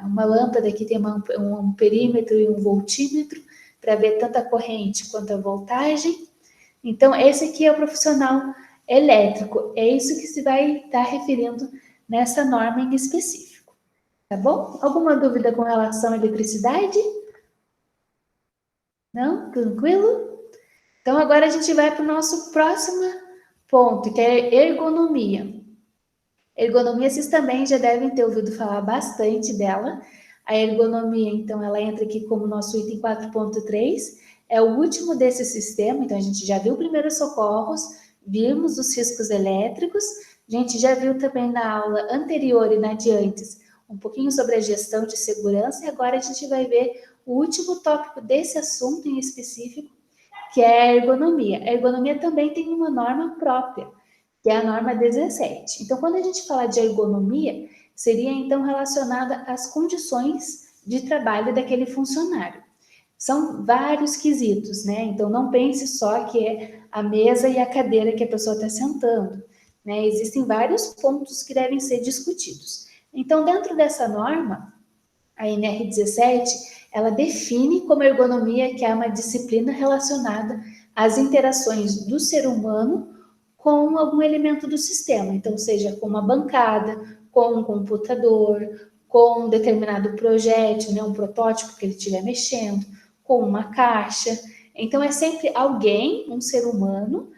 Speaker 1: uma lâmpada que tem um perímetro e um voltímetro, para ver tanto a corrente quanto a voltagem. Então, esse aqui é o profissional elétrico. É isso que se vai estar referindo nessa norma em específico. Tá bom? Alguma dúvida com relação à eletricidade? Não? Tranquilo? Então, agora a gente vai para o nosso próximo ponto, que é ergonomia. Ergonomia, vocês também já devem ter ouvido falar bastante dela. A ergonomia, então, ela entra aqui como nosso item 4.3, é o último desse sistema, então a gente já viu primeiros socorros, vimos os riscos elétricos, a gente já viu também na aula anterior e na adiantes um pouquinho sobre a gestão de segurança, e agora a gente vai ver o último tópico desse assunto em específico, que é a ergonomia. A ergonomia também tem uma norma própria, que é a norma 17. Então, quando a gente fala de ergonomia, seria então relacionada às condições de trabalho daquele funcionário. São vários quesitos, né? Então, não pense só que é a mesa e a cadeira que a pessoa está sentando, né? Existem vários pontos que devem ser discutidos. Então, dentro dessa norma, a NR17, ela define como ergonomia que é uma disciplina relacionada às interações do ser humano com algum elemento do sistema, então seja com uma bancada, com um computador, com um determinado projétil, né, um protótipo que ele estiver mexendo, com uma caixa. Então é sempre alguém, um ser humano,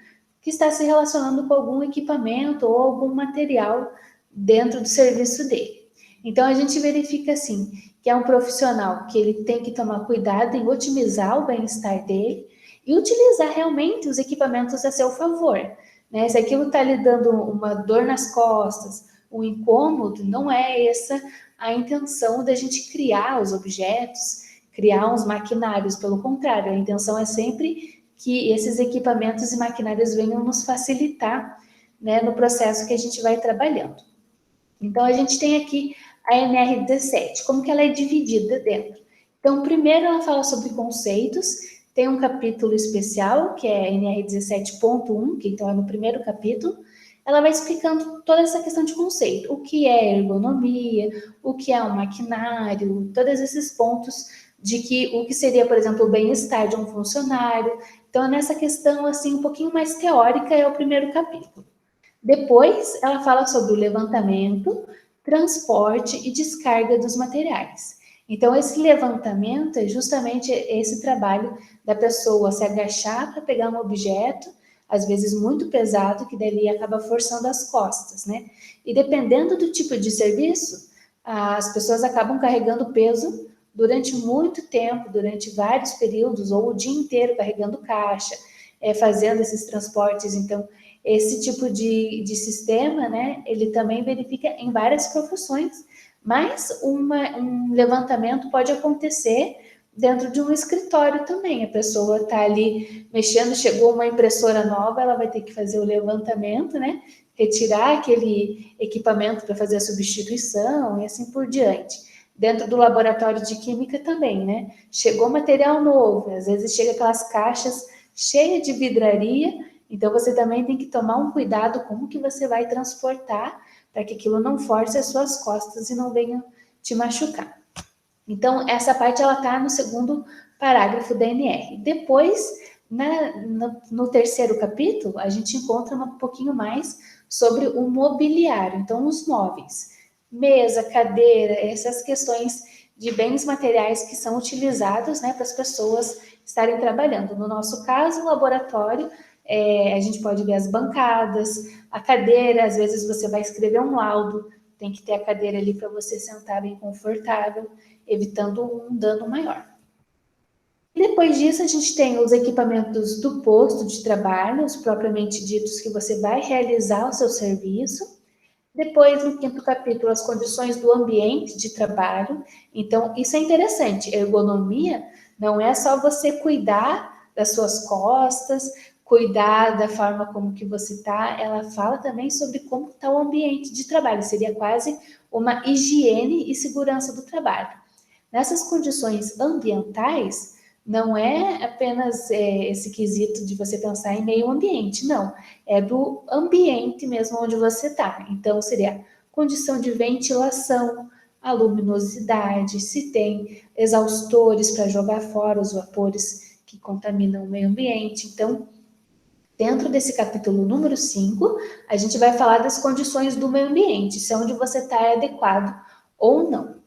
Speaker 1: que está se relacionando com algum equipamento ou algum material dentro do serviço dele. Então, a gente verifica, assim, que é um profissional que ele tem que tomar cuidado em otimizar o bem-estar dele e utilizar realmente os equipamentos a seu favor, né? Se aquilo está lhe dando uma dor nas costas, um incômodo, não é essa a intenção da gente criar os objetos, criar uns maquinários. Pelo contrário, a intenção é sempre que esses equipamentos e maquinários venham nos facilitar, né, no processo que a gente vai trabalhando. Então, a gente tem aqui a NR17, como que ela é dividida dentro. Então, primeiro ela fala sobre conceitos, tem um capítulo especial, que é NR17.1, que então é no primeiro capítulo, ela vai explicando toda essa questão de conceito, o que é ergonomia, o que é um maquinário, todos esses pontos de que o que seria, por exemplo, o bem-estar de um funcionário. Então, nessa questão assim um pouquinho mais teórica é o primeiro capítulo. Depois, ela fala sobre o levantamento, transporte e descarga dos materiais. Então, esse levantamento é justamente esse trabalho da pessoa se agachar para pegar um objeto, às vezes muito pesado, que dali acaba forçando as costas, né? E dependendo do tipo de serviço, as pessoas acabam carregando peso durante muito tempo, durante vários períodos, ou o dia inteiro carregando caixa, fazendo esses transportes. Então, esse tipo de sistema, né, ele também verifica em várias profissões, mas um levantamento pode acontecer dentro de um escritório também. A pessoa está ali mexendo, chegou uma impressora nova, ela vai ter que fazer o levantamento, né, retirar aquele equipamento para fazer a substituição e assim por diante. Dentro do laboratório de química também, né? Chegou material novo, às vezes chega aquelas caixas cheias de vidraria, então você também tem que tomar um cuidado como que você vai transportar para que aquilo não force as suas costas e não venha te machucar. Então, essa parte ela está no segundo parágrafo da NR. Depois, no terceiro capítulo, a gente encontra um pouquinho mais sobre o mobiliário, então os móveis, mesa, cadeira, essas questões de bens materiais que são utilizados, né, para as pessoas estarem trabalhando. No nosso caso, o laboratório, a gente pode ver as bancadas, a cadeira, às vezes você vai escrever um laudo, tem que ter a cadeira ali para você sentar bem confortável, evitando um dano maior. Depois disso, a gente tem os equipamentos do posto de trabalho, os propriamente ditos que você vai realizar o seu serviço. Depois, no quinto capítulo, as condições do ambiente de trabalho. Então, isso é interessante. Ergonomia não é só você cuidar das suas costas, cuidar da forma como que você está. Ela fala também sobre como está o ambiente de trabalho. Seria quase uma higiene e segurança do trabalho. Nessas condições ambientais, não é apenas esse quesito de você pensar em meio ambiente, não. É do ambiente mesmo onde você está. Então, seria condição de ventilação, a luminosidade, se tem exaustores para jogar fora os vapores que contaminam o meio ambiente. Então, dentro desse capítulo número 5, a gente vai falar das condições do meio ambiente, se onde você está é adequado ou não.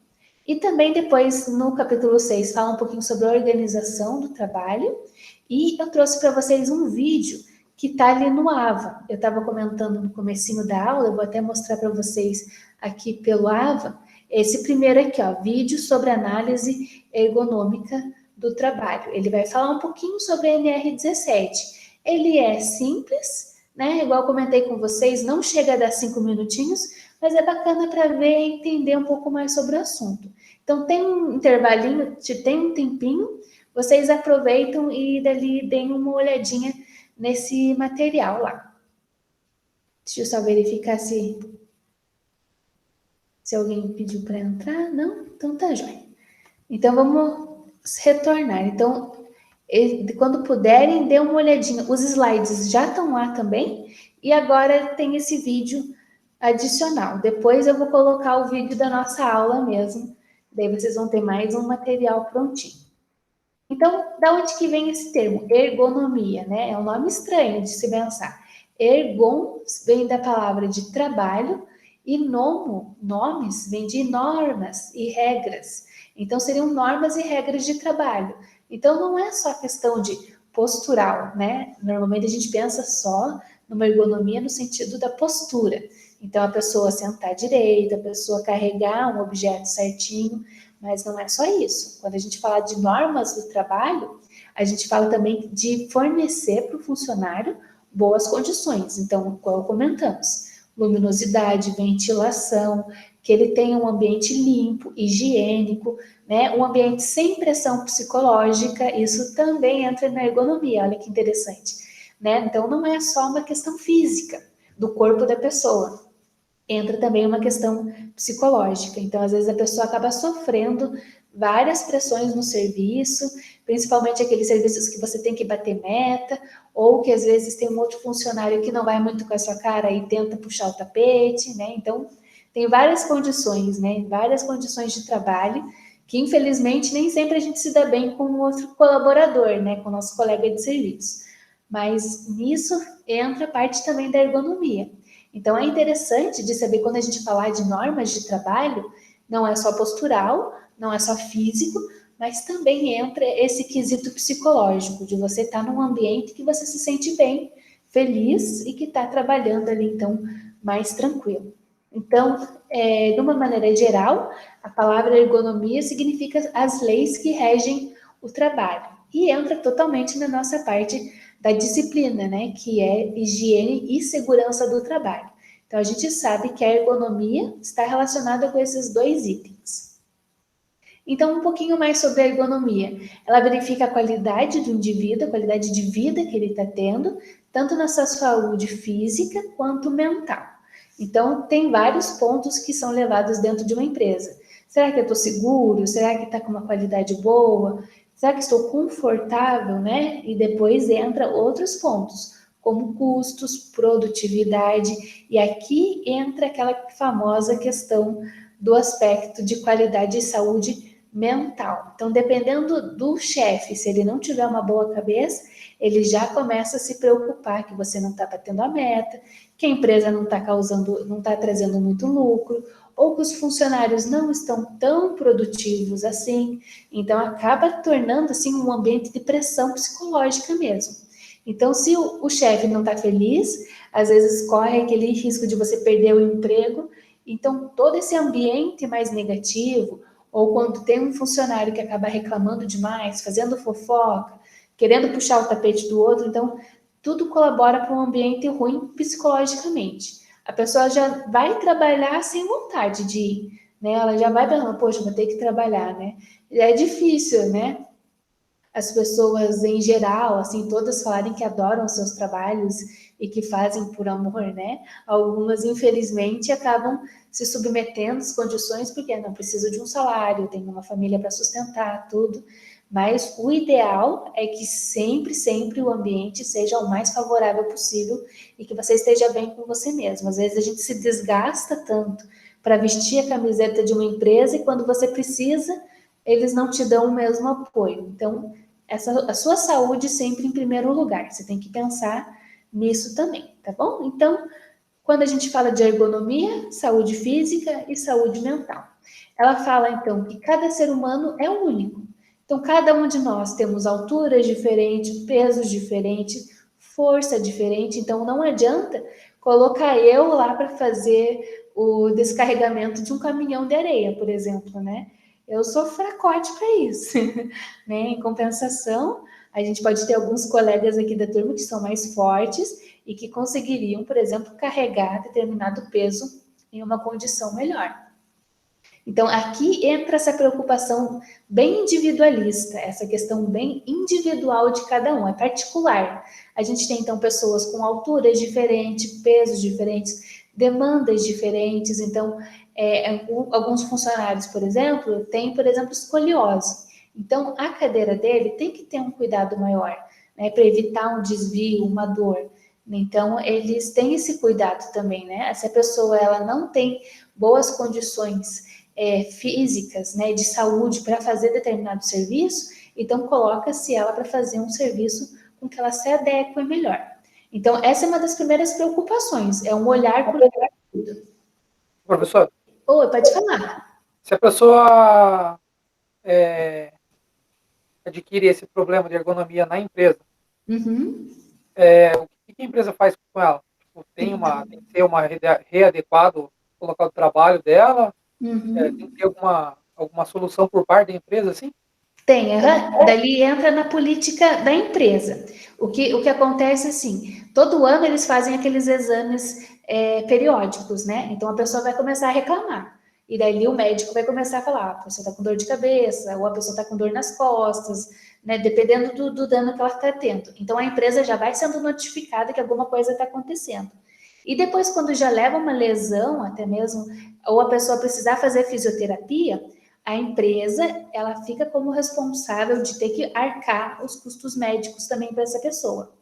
Speaker 1: E também depois, no capítulo 6, fala um pouquinho sobre a organização do trabalho. E eu trouxe para vocês um vídeo que está ali no AVA. Eu estava comentando no comecinho da aula, eu vou até mostrar para vocês aqui pelo AVA. Esse primeiro aqui, ó, vídeo sobre análise ergonômica do trabalho. Ele vai falar um pouquinho sobre a NR17. Ele é simples, né? Igual eu comentei com vocês, não chega a dar 5 minutinhos, mas é bacana para ver e entender um pouco mais sobre o assunto. Então, tem um intervalinho, tem um tempinho, vocês aproveitam e dali deem uma olhadinha nesse material lá. Deixa eu só verificar se alguém pediu para entrar. Não? Então tá jóia. Então, vamos retornar. Então, quando puderem, dê uma olhadinha. Os slides já estão lá também. E agora tem esse vídeo adicional. Depois eu vou colocar o vídeo da nossa aula mesmo. Daí vocês vão ter mais um material prontinho. Então, da onde que vem esse termo? Ergonomia, né? É um nome estranho de se pensar. Ergon vem da palavra de trabalho e nomes, vem de normas e regras. Então, seriam normas e regras de trabalho. Então, não é só questão de postural, né? Normalmente a gente pensa só numa ergonomia no sentido da postura. Então, a pessoa sentar direito, a pessoa carregar um objeto certinho, mas não é só isso. Quando a gente fala de normas do trabalho, a gente fala também de fornecer para o funcionário boas condições. Então, como comentamos, luminosidade, ventilação, que ele tenha um ambiente limpo, higiênico, né? Um ambiente sem pressão psicológica, isso também entra na ergonomia, olha que interessante, né? Então, não é só uma questão física do corpo da pessoa, entra também uma questão psicológica. Então, às vezes, a pessoa acaba sofrendo várias pressões no serviço, principalmente aqueles serviços que você tem que bater meta, ou que às vezes tem um outro funcionário que não vai muito com a sua cara e tenta puxar o tapete, né? Então, tem várias condições, né? Várias condições de trabalho que, infelizmente, nem sempre a gente se dá bem com o outro colaborador, né? Com o nosso colega de serviço. Mas nisso entra a parte também da ergonomia. Então, é interessante de saber quando a gente falar de normas de trabalho, não é só postural, não é só físico, mas também entra esse quesito psicológico, de você estar num ambiente que você se sente bem, feliz e que está trabalhando ali, então, mais tranquilo. Então, de uma maneira geral, a palavra ergonomia significa as leis que regem o trabalho. E entra totalmente na nossa parte da disciplina, né, que é higiene e segurança do trabalho. Então, a gente sabe que a ergonomia está relacionada com esses dois itens. Então, um pouquinho mais sobre a ergonomia. Ela verifica a qualidade do indivíduo, a qualidade de vida que ele está tendo, tanto na sua saúde física quanto mental. Então, tem vários pontos que são levados dentro de uma empresa. Será que eu estou seguro? Será que está com uma qualidade boa? Será que estou confortável, né? E depois entra outros pontos, como custos, produtividade, e aqui entra aquela famosa questão do aspecto de qualidade e saúde mental. Então, dependendo do chefe, se ele não tiver uma boa cabeça, ele já começa a se preocupar que você não está batendo a meta, que a empresa não está causando, não está trazendo muito lucro, ou que os funcionários não estão tão produtivos assim. Então, acaba tornando assim um ambiente de pressão psicológica mesmo. Então, se o chefe não está feliz, às vezes corre aquele risco de você perder o emprego. Então, todo esse ambiente mais negativo, ou quando tem um funcionário que acaba reclamando demais, fazendo fofoca, querendo puxar o tapete do outro, então tudo colabora para um ambiente ruim psicologicamente. A pessoa já vai trabalhar sem vontade de ir, né? Ela já vai pensando, poxa, vou ter que trabalhar, né? E é difícil, né? As pessoas em geral, assim, todas falarem que adoram seus trabalhos e que fazem por amor, né? Algumas, infelizmente, acabam se submetendo às condições porque não preciso de um salário, tenho uma família para sustentar, tudo. Mas o ideal é que sempre, sempre o ambiente seja o mais favorável possível e que você esteja bem com você mesmo. Às vezes a gente se desgasta tanto para vestir a camiseta de uma empresa e quando você precisa, eles não te dão o mesmo apoio. Então, a sua saúde sempre em primeiro lugar. Você tem que pensar nisso também, tá bom? Então, quando a gente fala de ergonomia, saúde física e saúde mental. Ela fala, então, que cada ser humano é único. Então, cada um de nós temos alturas diferentes, pesos diferentes, força diferente. Então, não adianta colocar eu lá para fazer o descarregamento de um caminhão de areia, por exemplo, né? Eu sou fracote para isso, né? Em compensação, a gente pode ter alguns colegas aqui da turma que são mais fortes e que conseguiriam, por exemplo, carregar determinado peso em uma condição melhor. Então, aqui entra essa preocupação bem individualista, essa questão bem individual de cada um, é particular. A gente tem, então, pessoas com alturas diferentes, pesos diferentes, demandas diferentes. Então, alguns funcionários, por exemplo, têm, por exemplo, escoliose. Então, a cadeira dele tem que ter um cuidado maior, né, para evitar um desvio, uma dor. Então, eles têm esse cuidado também, né? Se a pessoa ela não tem boas condições físicas, né, de saúde para fazer determinado serviço, então coloca-se ela para fazer um serviço com que ela se adeque melhor. Então, essa é uma das primeiras preocupações, é um olhar para o tudo.
Speaker 2: Professor?
Speaker 1: Oi, pode falar.
Speaker 2: Se a pessoa adquire esse problema de ergonomia na empresa,
Speaker 1: Uhum.
Speaker 2: o que a empresa faz com ela? tem que ter readequado o local de trabalho dela, tem que
Speaker 1: Uhum.
Speaker 2: ter alguma solução por parte da empresa, assim?
Speaker 1: Tem, aham. Dali entra na política da empresa. O que acontece assim, todo ano eles fazem aqueles exames periódicos, né? Então a pessoa vai começar a reclamar. E daí o médico vai começar a falar, a pessoa está com dor de cabeça, ou a pessoa está com dor nas costas, né? Dependendo do dano que ela está tendo. Então a empresa já vai sendo notificada que alguma coisa está acontecendo. E depois, quando já leva uma lesão, até mesmo, ou a pessoa precisar fazer fisioterapia, a empresa ela fica como responsável de ter que arcar os custos médicos também para essa pessoa.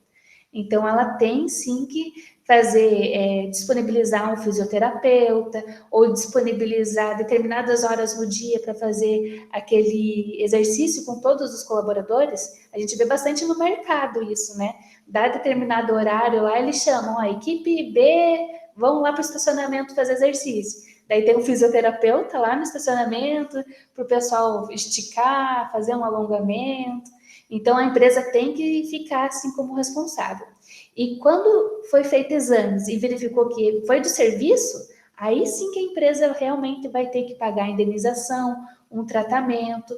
Speaker 1: Então, ela tem sim que fazer, disponibilizar um fisioterapeuta ou disponibilizar determinadas horas no dia para fazer aquele exercício com todos os colaboradores. A gente vê bastante no mercado isso, né? Dá determinado horário lá, eles chamam a equipe B, vão lá para o estacionamento fazer exercício. Daí tem um fisioterapeuta lá no estacionamento para o pessoal esticar, fazer um alongamento. Então a empresa tem que ficar assim como responsável. E quando foi feito exames e verificou que foi do serviço, aí sim que a empresa realmente vai ter que pagar a indenização, um tratamento,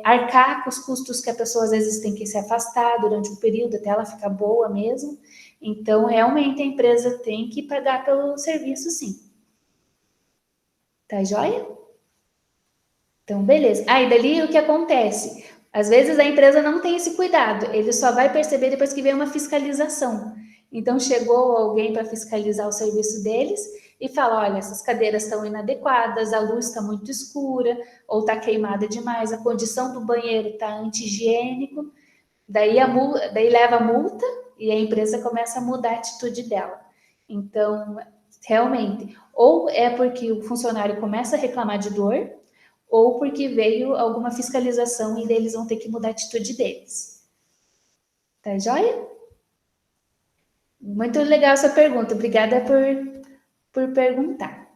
Speaker 1: arcar com os custos que a pessoa às vezes tem que se afastar durante um período até ela ficar boa mesmo. Então, realmente a empresa tem que pagar pelo serviço, sim. Tá joia? Então, beleza. E dali o que acontece? Às vezes a empresa não tem esse cuidado, ele só vai perceber depois que vem uma fiscalização. Então, chegou alguém para fiscalizar o serviço deles e fala: olha, essas cadeiras estão inadequadas, a luz está muito escura, ou está queimada demais, a condição do banheiro está anti-higiênico. Daí leva a multa e a empresa começa a mudar a atitude dela. Então, realmente, ou é porque o funcionário começa a reclamar de dor, ou porque veio alguma fiscalização e eles vão ter que mudar a atitude deles. Tá joia? Muito legal essa pergunta. Obrigada por perguntar.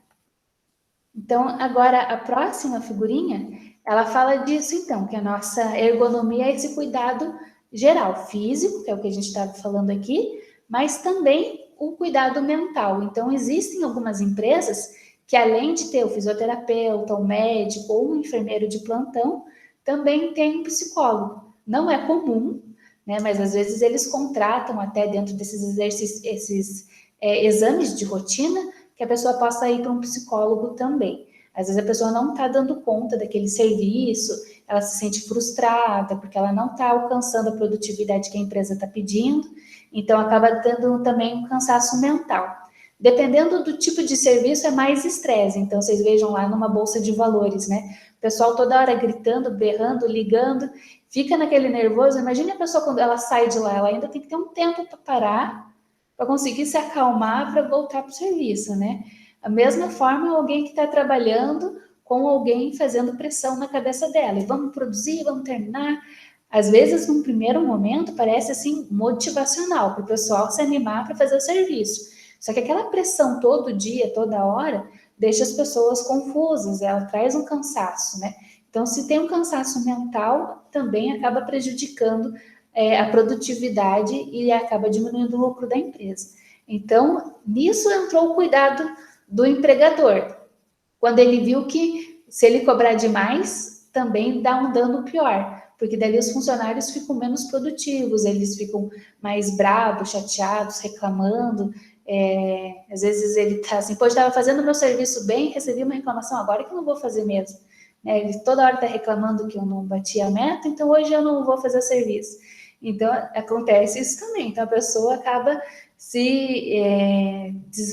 Speaker 1: Então, agora a próxima figurinha, ela fala disso então, que a nossa ergonomia é esse cuidado geral, físico, que é o que a gente estava falando aqui, mas também o cuidado mental. Então, existem algumas empresas que, além de ter o fisioterapeuta, o médico ou um enfermeiro de plantão, também tem um psicólogo. Não é comum, né? Mas às vezes eles contratam até dentro desses exercícios, exames de rotina, que a pessoa possa ir para um psicólogo também. Às vezes a pessoa não está dando conta daquele serviço, ela se sente frustrada porque ela não está alcançando a produtividade que a empresa está pedindo, então acaba tendo também um cansaço mental. Dependendo do tipo de serviço, é mais estresse. Então, vocês vejam lá numa bolsa de valores, né? O pessoal toda hora gritando, berrando, ligando, fica naquele nervoso. Imagine a pessoa quando ela sai de lá, ela ainda tem que ter um tempo para parar, para conseguir se acalmar para voltar para o serviço, né? A mesma forma, alguém que está trabalhando com alguém fazendo pressão na cabeça dela. E vamos produzir, vamos terminar. Às vezes, num primeiro momento, parece assim motivacional para o pessoal se animar para fazer o serviço. Só que aquela pressão todo dia, toda hora, deixa as pessoas confusas, ela traz um cansaço, né? Então, se tem um cansaço mental, também acaba prejudicando a produtividade e acaba diminuindo o lucro da empresa. Então, nisso entrou o cuidado do empregador. Quando ele viu que se ele cobrar demais, também dá um dano pior, porque daí os funcionários ficam menos produtivos, eles ficam mais bravos, chateados, reclamando. Às vezes ele está assim, pô, eu estava fazendo o meu serviço bem, recebi uma reclamação, agora que eu não vou fazer mesmo. Ele toda hora está reclamando que eu não bati a meta, então hoje eu não vou fazer o serviço. Então, acontece isso também. Então, a pessoa acaba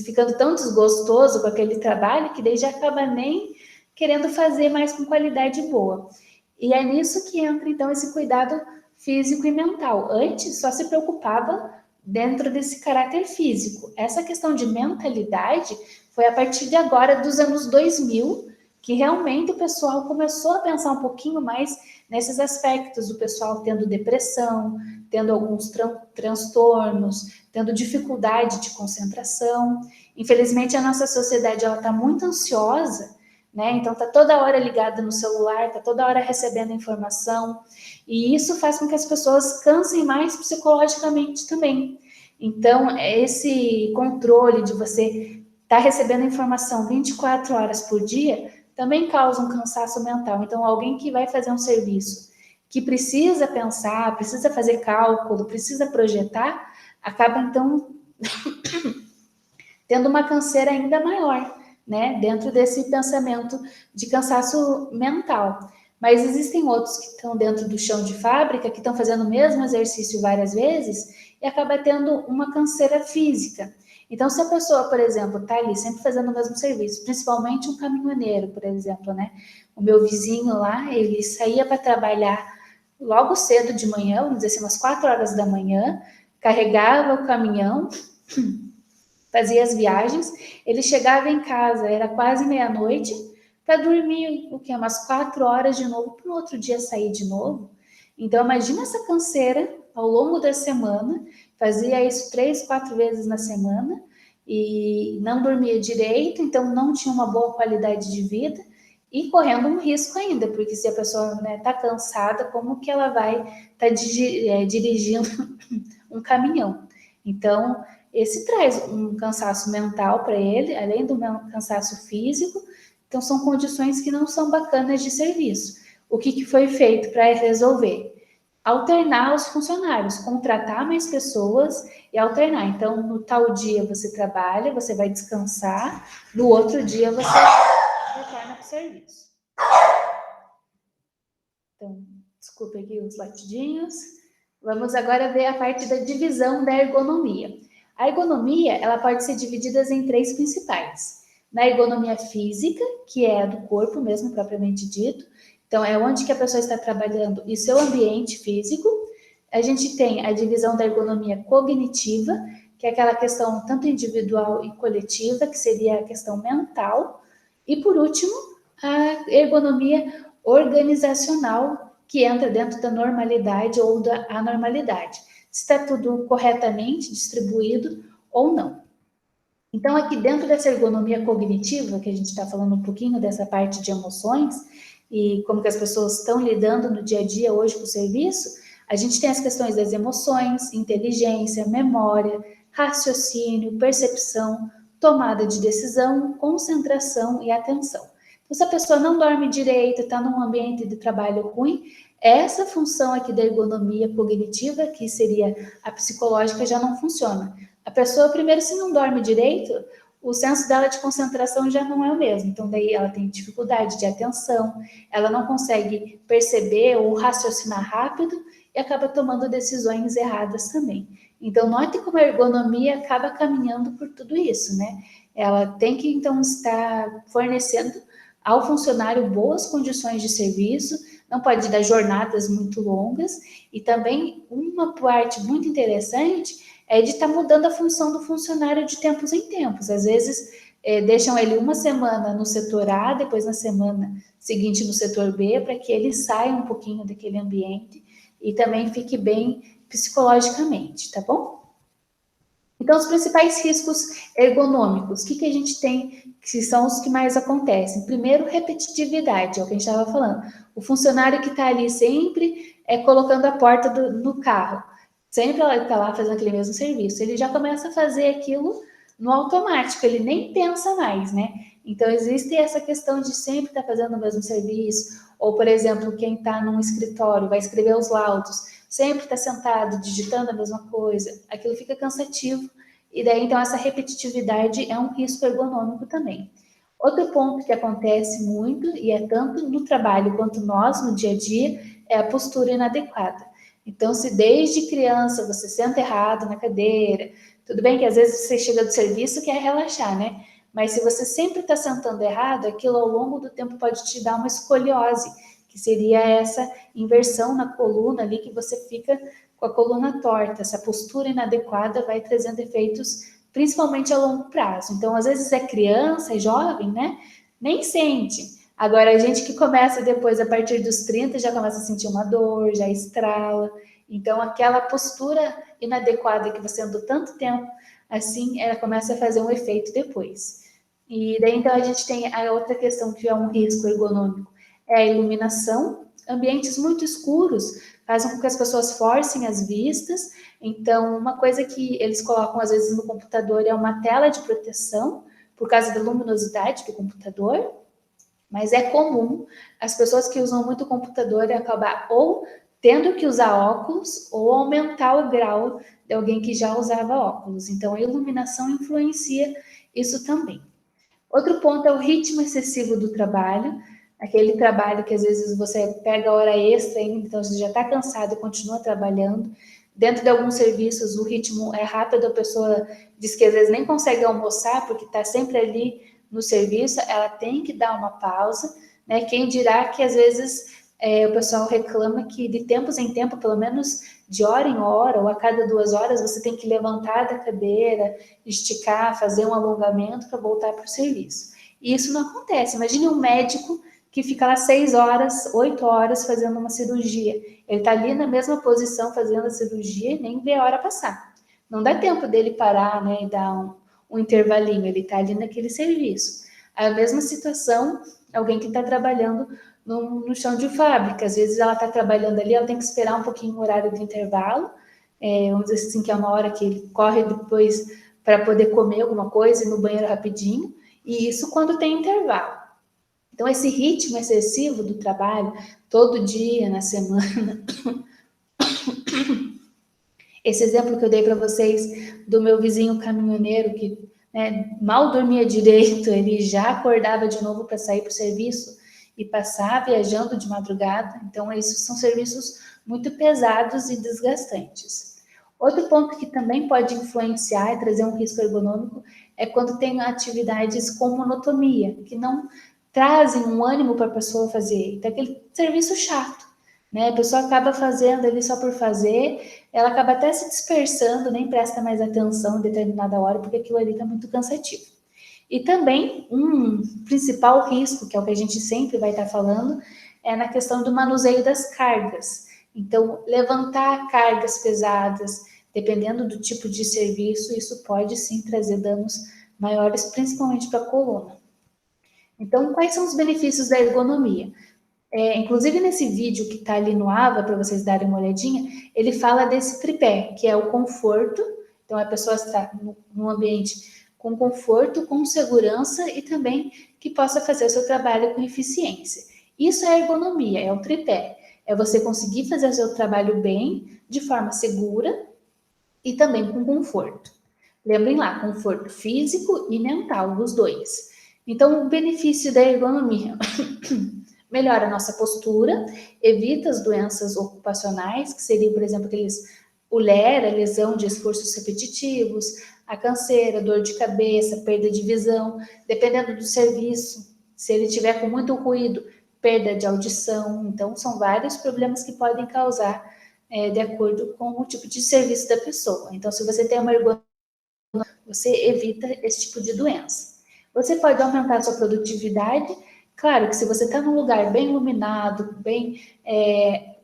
Speaker 1: ficando tão desgostoso com aquele trabalho que daí já acaba nem querendo fazer mais com qualidade boa. E é nisso que entra, então, esse cuidado físico e mental. Antes, só se preocupava dentro desse caráter físico. Essa questão de mentalidade foi a partir de agora, dos anos 2000, que realmente o pessoal começou a pensar um pouquinho mais nesses aspectos, do pessoal tendo depressão, tendo alguns transtornos, tendo dificuldade de concentração. Infelizmente, a nossa sociedade está muito ansiosa, né? Então, está toda hora ligada no celular, está toda hora recebendo informação, e isso faz com que as pessoas cansem mais psicologicamente também. Então, esse controle de você estar recebendo informação 24 horas por dia também causa um cansaço mental. Então, alguém que vai fazer um serviço que precisa pensar, precisa fazer cálculo, precisa projetar, acaba, então, tendo uma canseira ainda maior, né? Dentro desse pensamento de cansaço mental. Mas existem outros que estão dentro do chão de fábrica, que estão fazendo o mesmo exercício várias vezes e acaba tendo uma canseira física. Então, se a pessoa, por exemplo, está ali sempre fazendo o mesmo serviço, principalmente um caminhoneiro, por exemplo, né? O meu vizinho lá, ele saía para trabalhar logo cedo de manhã, vamos dizer assim, umas 4 horas da manhã, carregava o caminhão, fazia as viagens, ele chegava em casa, era quase meia-noite, para dormir o que? Umas 4 horas de novo, para o outro dia sair de novo. Então, imagina essa canseira ao longo da semana, fazia isso 3, 4 vezes na semana, e não dormia direito, então não tinha uma boa qualidade de vida, e correndo um risco ainda, porque se a pessoa está cansada, como que ela vai estar dirigindo um caminhão? Então, esse traz um cansaço mental para ele, além do cansaço físico. Então, são condições que não são bacanas de serviço. O que foi feito para resolver? Alternar os funcionários, contratar mais pessoas e alternar. Então, no tal dia você trabalha, você vai descansar, no outro dia você retorna para o serviço. Então, desculpe aqui os latidinhos. Vamos agora ver a parte da divisão da ergonomia. A ergonomia, ela pode ser dividida em 3 principais. Na ergonomia física, que é a do corpo mesmo, propriamente dito. Então, é onde que a pessoa está trabalhando e seu ambiente físico. A gente tem a divisão da ergonomia cognitiva, que é aquela questão tanto individual e coletiva, que seria a questão mental. E, por último, a ergonomia organizacional, que entra dentro da normalidade ou da anormalidade. Se está tudo corretamente distribuído ou não. Então, aqui dentro dessa ergonomia cognitiva, que a gente está falando um pouquinho dessa parte de emoções e como que as pessoas estão lidando no dia a dia hoje com o serviço, a gente tem as questões das emoções, inteligência, memória, raciocínio, percepção, tomada de decisão, concentração e atenção. Então, se a pessoa não dorme direito, está num ambiente de trabalho ruim, essa função aqui da ergonomia cognitiva, que seria a psicológica, já não funciona. A pessoa, primeiro, se não dorme direito, o senso dela de concentração já não é o mesmo. Então, daí ela tem dificuldade de atenção, ela não consegue perceber ou raciocinar rápido e acaba tomando decisões erradas também. Então, note como a ergonomia acaba caminhando por tudo isso, né? Ela tem que, então, estar fornecendo ao funcionário boas condições de serviço, não pode dar jornadas muito longas, e também uma parte muito interessante é de estar mudando a função do funcionário de tempos em tempos. Às vezes, deixam ele uma semana no setor A, depois na semana seguinte no setor B, para que ele saia um pouquinho daquele ambiente e também fique bem psicologicamente, tá bom? Então, os principais riscos ergonômicos, o que a gente tem, que são os que mais acontecem? Primeiro, repetitividade, é o que a gente estava falando. O funcionário que está ali sempre colocando a porta no carro, sempre está lá fazendo aquele mesmo serviço, ele já começa a fazer aquilo no automático, ele nem pensa mais, né? Então, existe essa questão de sempre estar fazendo o mesmo serviço, ou, por exemplo, quem está num escritório vai escrever os laudos, sempre está sentado, digitando a mesma coisa, aquilo fica cansativo, e daí, então, essa repetitividade é um risco ergonômico também. Outro ponto que acontece muito, e é tanto no trabalho quanto nós, no dia a dia, é a postura inadequada. Então, se desde criança você senta errado na cadeira, tudo bem que às vezes você chega do serviço e quer relaxar, né? Mas se você sempre está sentando errado, aquilo ao longo do tempo pode te dar uma escoliose, que seria essa inversão na coluna ali, que você fica com a coluna torta. Essa postura inadequada vai trazendo efeitos, principalmente a longo prazo. Então, às vezes é criança, é jovem, né? Nem sente. Agora, a gente que começa depois, a partir dos 30, já começa a sentir uma dor, já estrala. Então, aquela postura inadequada que você andou tanto tempo, assim, ela começa a fazer um efeito depois. E daí, então, a gente tem a outra questão que é um risco ergonômico, é a iluminação. Ambientes muito escuros fazem com que as pessoas forcem as vistas, Então, uma coisa que eles colocam às vezes no computador é uma tela de proteção, por causa da luminosidade do computador, mas é comum as pessoas que usam muito o computador acabar ou tendo que usar óculos ou aumentar o grau de alguém que já usava óculos. Então, a iluminação influencia isso também. Outro ponto é o ritmo excessivo do trabalho, aquele trabalho que às vezes você pega hora extra ainda, então você já está cansado e continua trabalhando. Dentro de alguns serviços, o ritmo é rápido, a pessoa diz que às vezes nem consegue almoçar porque está sempre ali no serviço, ela tem que dar uma pausa, né? Quem dirá que às vezes o pessoal reclama que de tempos em tempo, pelo menos de hora em hora, ou a cada 2 horas, você tem que levantar da cadeira, esticar, fazer um alongamento para voltar para o serviço. E isso não acontece. Imagine um médico que fica lá 6 horas, 8 horas fazendo uma cirurgia. Ele está ali na mesma posição fazendo a cirurgia e nem vê a hora passar. Não dá tempo dele parar, né, e dar um intervalinho, ele está ali naquele serviço. A mesma situação, alguém que está trabalhando no chão de fábrica, às vezes ela está trabalhando ali, ela tem que esperar um pouquinho o horário do intervalo, vamos dizer assim, que é uma hora que ele corre depois para poder comer alguma coisa, ir no banheiro rapidinho, e isso quando tem intervalo. Então, esse ritmo excessivo do trabalho, todo dia, na semana, esse exemplo que eu dei para vocês do meu vizinho caminhoneiro, que mal dormia direito, ele já acordava de novo para sair para o serviço e passar viajando de madrugada. Então, esses são serviços muito pesados e desgastantes. Outro ponto que também pode influenciar e trazer um risco ergonômico é quando tem atividades com monotonia, que não trazem um ânimo para a pessoa fazer. Então, aquele serviço chato, né? A pessoa acaba fazendo ali só por fazer, ela acaba até se dispersando, nem presta mais atenção em determinada hora, porque aquilo ali está muito cansativo. E também um principal risco, que é o que a gente sempre vai estar falando, é na questão do manuseio das cargas. Então, levantar cargas pesadas, dependendo do tipo de serviço, isso pode sim trazer danos maiores, principalmente para a coluna. Então, quais são os benefícios da ergonomia? Inclusive nesse vídeo que está ali no AVA, para vocês darem uma olhadinha, ele fala desse tripé, que é o conforto. Então, a pessoa está num ambiente com conforto, com segurança e também que possa fazer o seu trabalho com eficiência. Isso é ergonomia, é o tripé. É você conseguir fazer o seu trabalho bem, de forma segura e também com conforto. Lembrem lá, conforto físico e mental, os dois. Então, o benefício da ergonomia melhora a nossa postura, evita as doenças ocupacionais, que seriam, por exemplo, o LER, a lesão de esforços repetitivos, a canseira, dor de cabeça, perda de visão, dependendo do serviço, se ele tiver com muito ruído, perda de audição. Então, são vários problemas que podem causar de acordo com o tipo de serviço da pessoa. Então, se você tem uma ergonomia, você evita esse tipo de doença. Você pode aumentar a sua produtividade. Claro que se você está num lugar bem iluminado, bem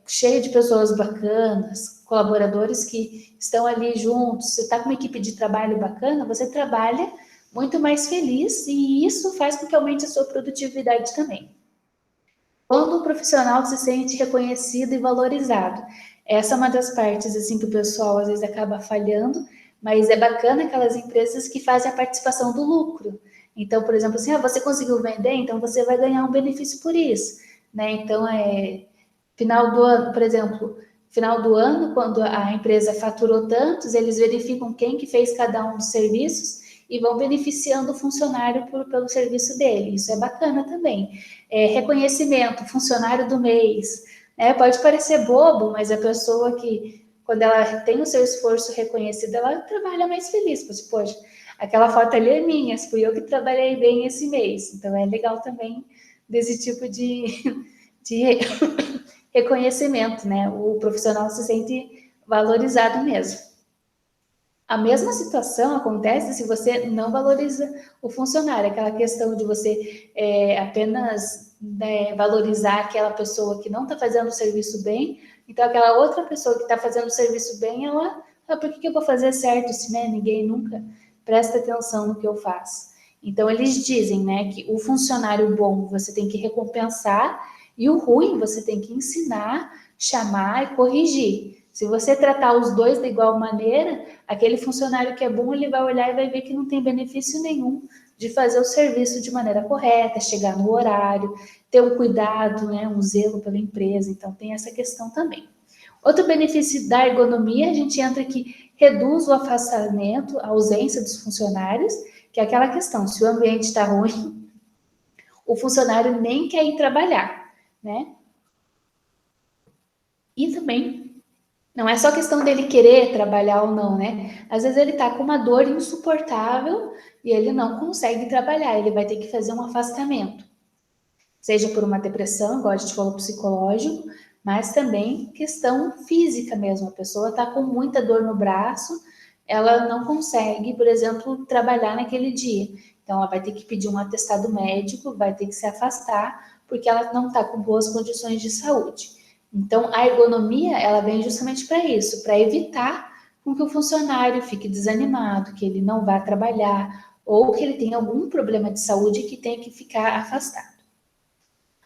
Speaker 1: cheio de pessoas bacanas, colaboradores que estão ali juntos, você está com uma equipe de trabalho bacana, você trabalha muito mais feliz e isso faz com que aumente a sua produtividade também. Quando o profissional se sente reconhecido e valorizado, essa é uma das partes assim que o pessoal às vezes acaba falhando, mas é bacana aquelas empresas que fazem a participação do lucro. Então, por exemplo, assim, você conseguiu vender, então você vai ganhar um benefício por isso, né? Então, final do ano, por exemplo, final do ano, quando a empresa faturou tantos, eles verificam quem que fez cada um dos serviços e vão beneficiando o funcionário pelo serviço dele. Isso é bacana também. Reconhecimento, funcionário do mês, né? Pode parecer bobo, mas a pessoa que, quando ela tem o seu esforço reconhecido, ela trabalha mais feliz. Poxa, aquela foto ali é minha, fui eu que trabalhei bem esse mês. Então, é legal também desse tipo de reconhecimento, né? O profissional se sente valorizado mesmo. A mesma situação acontece se você não valoriza o funcionário, aquela questão de você apenas valorizar aquela pessoa que não está fazendo o serviço bem, então aquela outra pessoa que está fazendo o serviço bem, por que eu vou fazer certo se ninguém nunca presta atenção no que eu faço? Então eles dizem, né, que o funcionário bom você tem que recompensar e o ruim você tem que ensinar, chamar e corrigir. Se você tratar os dois da igual maneira, aquele funcionário que é bom, ele vai olhar e vai ver que não tem benefício nenhum de fazer o serviço de maneira correta, chegar no horário, ter um cuidado, né, um zelo pela empresa. Então, tem essa questão também. Outro benefício da ergonomia, a gente entra que reduz o afastamento, a ausência dos funcionários, que é aquela questão, se o ambiente está ruim, o funcionário nem quer ir trabalhar, né? E também, não é só questão dele querer trabalhar ou não, né? Às vezes ele está com uma dor insuportável e ele não consegue trabalhar, ele vai ter que fazer um afastamento. Seja por uma depressão, igual a gente falou, psicológico, mas também questão física mesmo. A pessoa está com muita dor no braço, ela não consegue, por exemplo, trabalhar naquele dia. Então, ela vai ter que pedir um atestado médico, vai ter que se afastar, porque ela não está com boas condições de saúde. Então, a ergonomia, ela vem justamente para isso, para evitar com que o funcionário fique desanimado, que ele não vá trabalhar, ou que ele tenha algum problema de saúde que tenha que ficar afastado.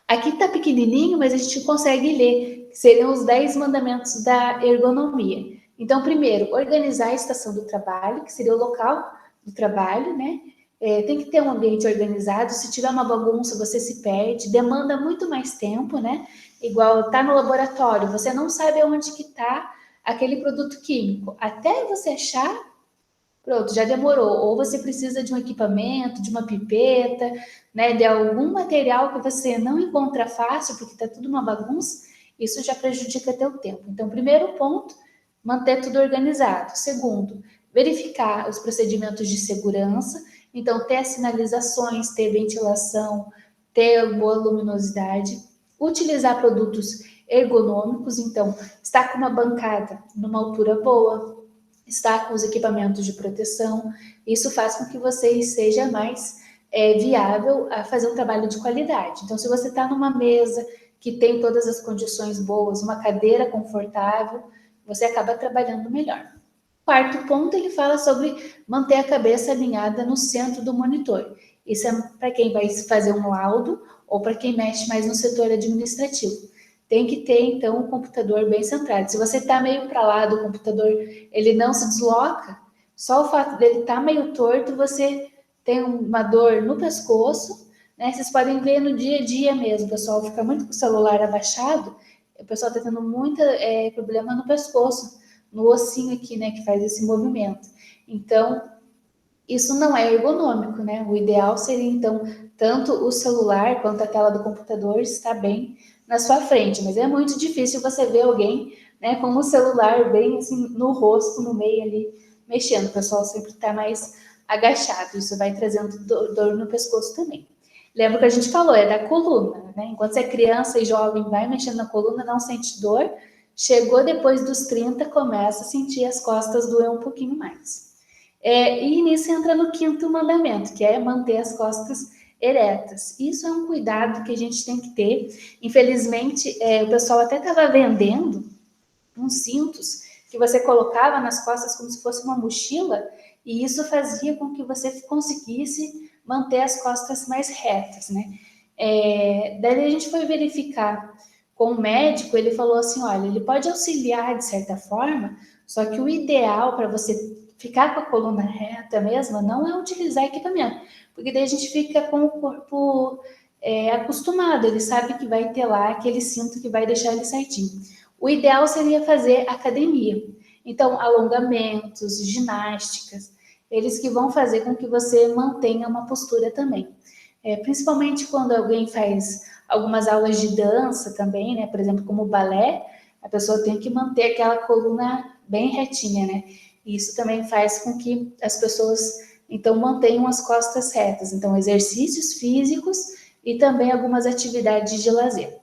Speaker 1: Aqui está pequenininho, mas a gente consegue ler, que seriam os 10 mandamentos da ergonomia. Então, primeiro, organizar a estação do trabalho, que seria o local do trabalho, né? Tem que ter um ambiente organizado, se tiver uma bagunça, você se perde, demanda muito mais tempo, né? Igual tá no laboratório, você não sabe onde que está aquele produto químico. Até você achar, pronto, já demorou. Ou você precisa de um equipamento, de uma pipeta, né, de algum material que você não encontra fácil, porque está tudo uma bagunça, isso já prejudica teu tempo. Então, primeiro ponto, manter tudo organizado. Segundo, verificar os procedimentos de segurança. Então, ter sinalizações, ter ventilação, ter boa luminosidade. Utilizar produtos ergonômicos, então, estar com uma bancada numa altura boa, estar com os equipamentos de proteção. Isso faz com que você seja mais viável a fazer um trabalho de qualidade. Então, se você está numa mesa que tem todas as condições boas, uma cadeira confortável, você acaba trabalhando melhor. Quarto ponto, ele fala sobre manter a cabeça alinhada no centro do monitor. Isso é para quem vai fazer um laudo ou para quem mexe mais no setor administrativo. Tem que ter, então, um computador bem centrado. Se você está meio para lá do computador, ele não se desloca, só o fato dele estar meio torto, você tem uma dor no pescoço, né? Vocês podem ver no dia a dia mesmo, o pessoal fica muito com o celular abaixado, o pessoal está tendo muito problema no pescoço, no ossinho aqui, né, que faz esse movimento. Então, isso não é ergonômico, né? O ideal seria, então, tanto o celular quanto a tela do computador estar bem na sua frente, mas é muito difícil você ver alguém, né, com o celular bem assim no rosto, no meio ali, mexendo. O pessoal sempre está mais agachado, isso vai trazendo dor no pescoço também. Lembra o que a gente falou, é da coluna, né? Enquanto você é criança e jovem, vai mexendo na coluna, não sente dor. Chegou depois dos 30, começa a sentir as costas doer um pouquinho mais. E nisso entra no quinto mandamento, que é manter as costas eretas. Isso é um cuidado que a gente tem que ter. Infelizmente, o pessoal até estava vendendo uns cintos que você colocava nas costas como se fosse uma mochila, e isso fazia com que você conseguisse manter as costas mais retas, né? Daí a gente foi verificar com o médico, ele falou assim, olha, ele pode auxiliar de certa forma, só que o ideal para você ficar com a coluna reta mesmo não é utilizar equipamento, porque daí a gente fica com o corpo acostumado, ele sabe que vai ter lá aquele cinto que vai deixar ele certinho. O ideal seria fazer academia. Então, alongamentos, ginásticas, eles que vão fazer com que você mantenha uma postura também. Principalmente quando alguém faz algumas aulas de dança também, né? Por exemplo, como balé, a pessoa tem que manter aquela coluna bem retinha, né? E isso também faz com que as pessoas, então, mantenham as costas retas. Então, exercícios físicos e também algumas atividades de lazer.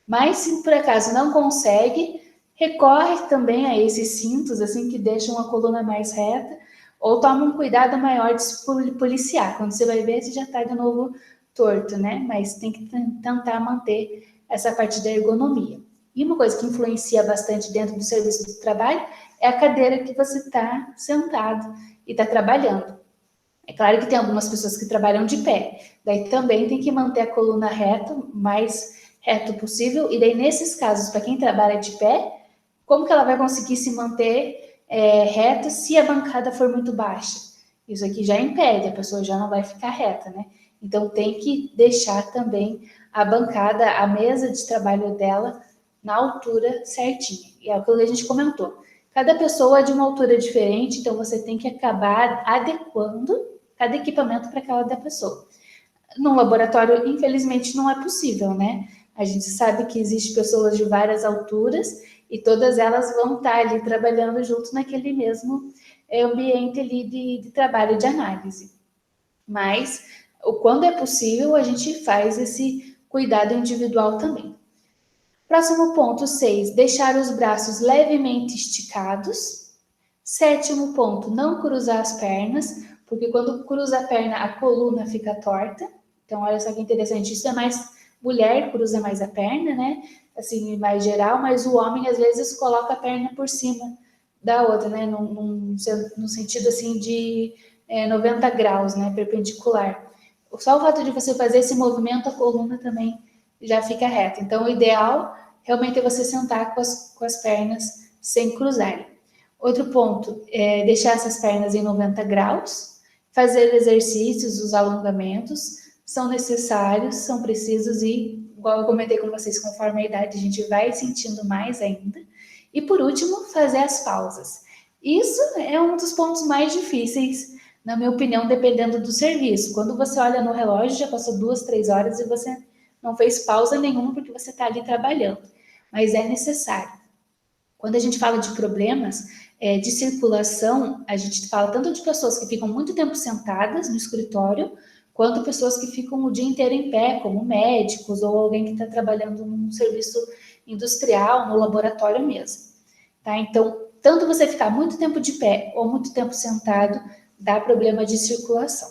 Speaker 1: Mas, se por acaso não consegue, recorre também a esses cintos, assim, que deixam a coluna mais reta, ou toma um cuidado maior de se policiar. Quando você vai ver, você já está de novo torto, né? Mas tem que tentar manter essa parte da ergonomia. E uma coisa que influencia bastante dentro do serviço do trabalho é a cadeira que você está sentado e está trabalhando. É claro que tem algumas pessoas que trabalham de pé, daí também tem que manter a coluna reta, mais reto possível, e daí nesses casos, para quem trabalha de pé, como que ela vai conseguir se manter reta se a bancada for muito baixa? Isso aqui já impede, a pessoa já não vai ficar reta, né? Então, tem que deixar também a bancada, a mesa de trabalho dela na altura certinha. E é aquilo que a gente comentou. Cada pessoa é de uma altura diferente, então você tem que acabar adequando cada equipamento para cada pessoa. No laboratório, infelizmente, não é possível, né? A gente sabe que existem pessoas de várias alturas e todas elas vão estar ali trabalhando junto naquele mesmo ambiente ali de trabalho de análise. Mas, quando é possível, a gente faz esse cuidado individual também. Próximo ponto, 6. Deixar os braços levemente esticados. 7º ponto, não cruzar as pernas, porque quando cruza a perna, a coluna fica torta. Então, olha só que interessante, isso é mais mulher, cruza mais a perna, né? Assim, mais geral, mas o homem, às vezes, coloca a perna por cima da outra, né? Num sentido, assim, de 90 graus, né? Perpendicular. Só o fato de você fazer esse movimento, a coluna também já fica reta. Então, o ideal realmente é você sentar com as pernas sem cruzarem. Outro ponto é deixar essas pernas em 90 graus, fazer exercícios, os alongamentos, são necessários, são precisos e, igual eu comentei com vocês, conforme a idade a gente vai sentindo mais ainda. E por último, fazer as pausas. Isso é um dos pontos mais difíceis, na minha opinião, dependendo do serviço. Quando você olha no relógio, já passou 2, 3 horas e você não fez pausa nenhuma porque você está ali trabalhando. Mas é necessário. Quando a gente fala de problemas de circulação, a gente fala tanto de pessoas que ficam muito tempo sentadas no escritório, quanto pessoas que ficam o dia inteiro em pé, como médicos ou alguém que está trabalhando num serviço industrial, no laboratório mesmo. Tá? Então, tanto você ficar muito tempo de pé ou muito tempo sentado, dá problema de circulação.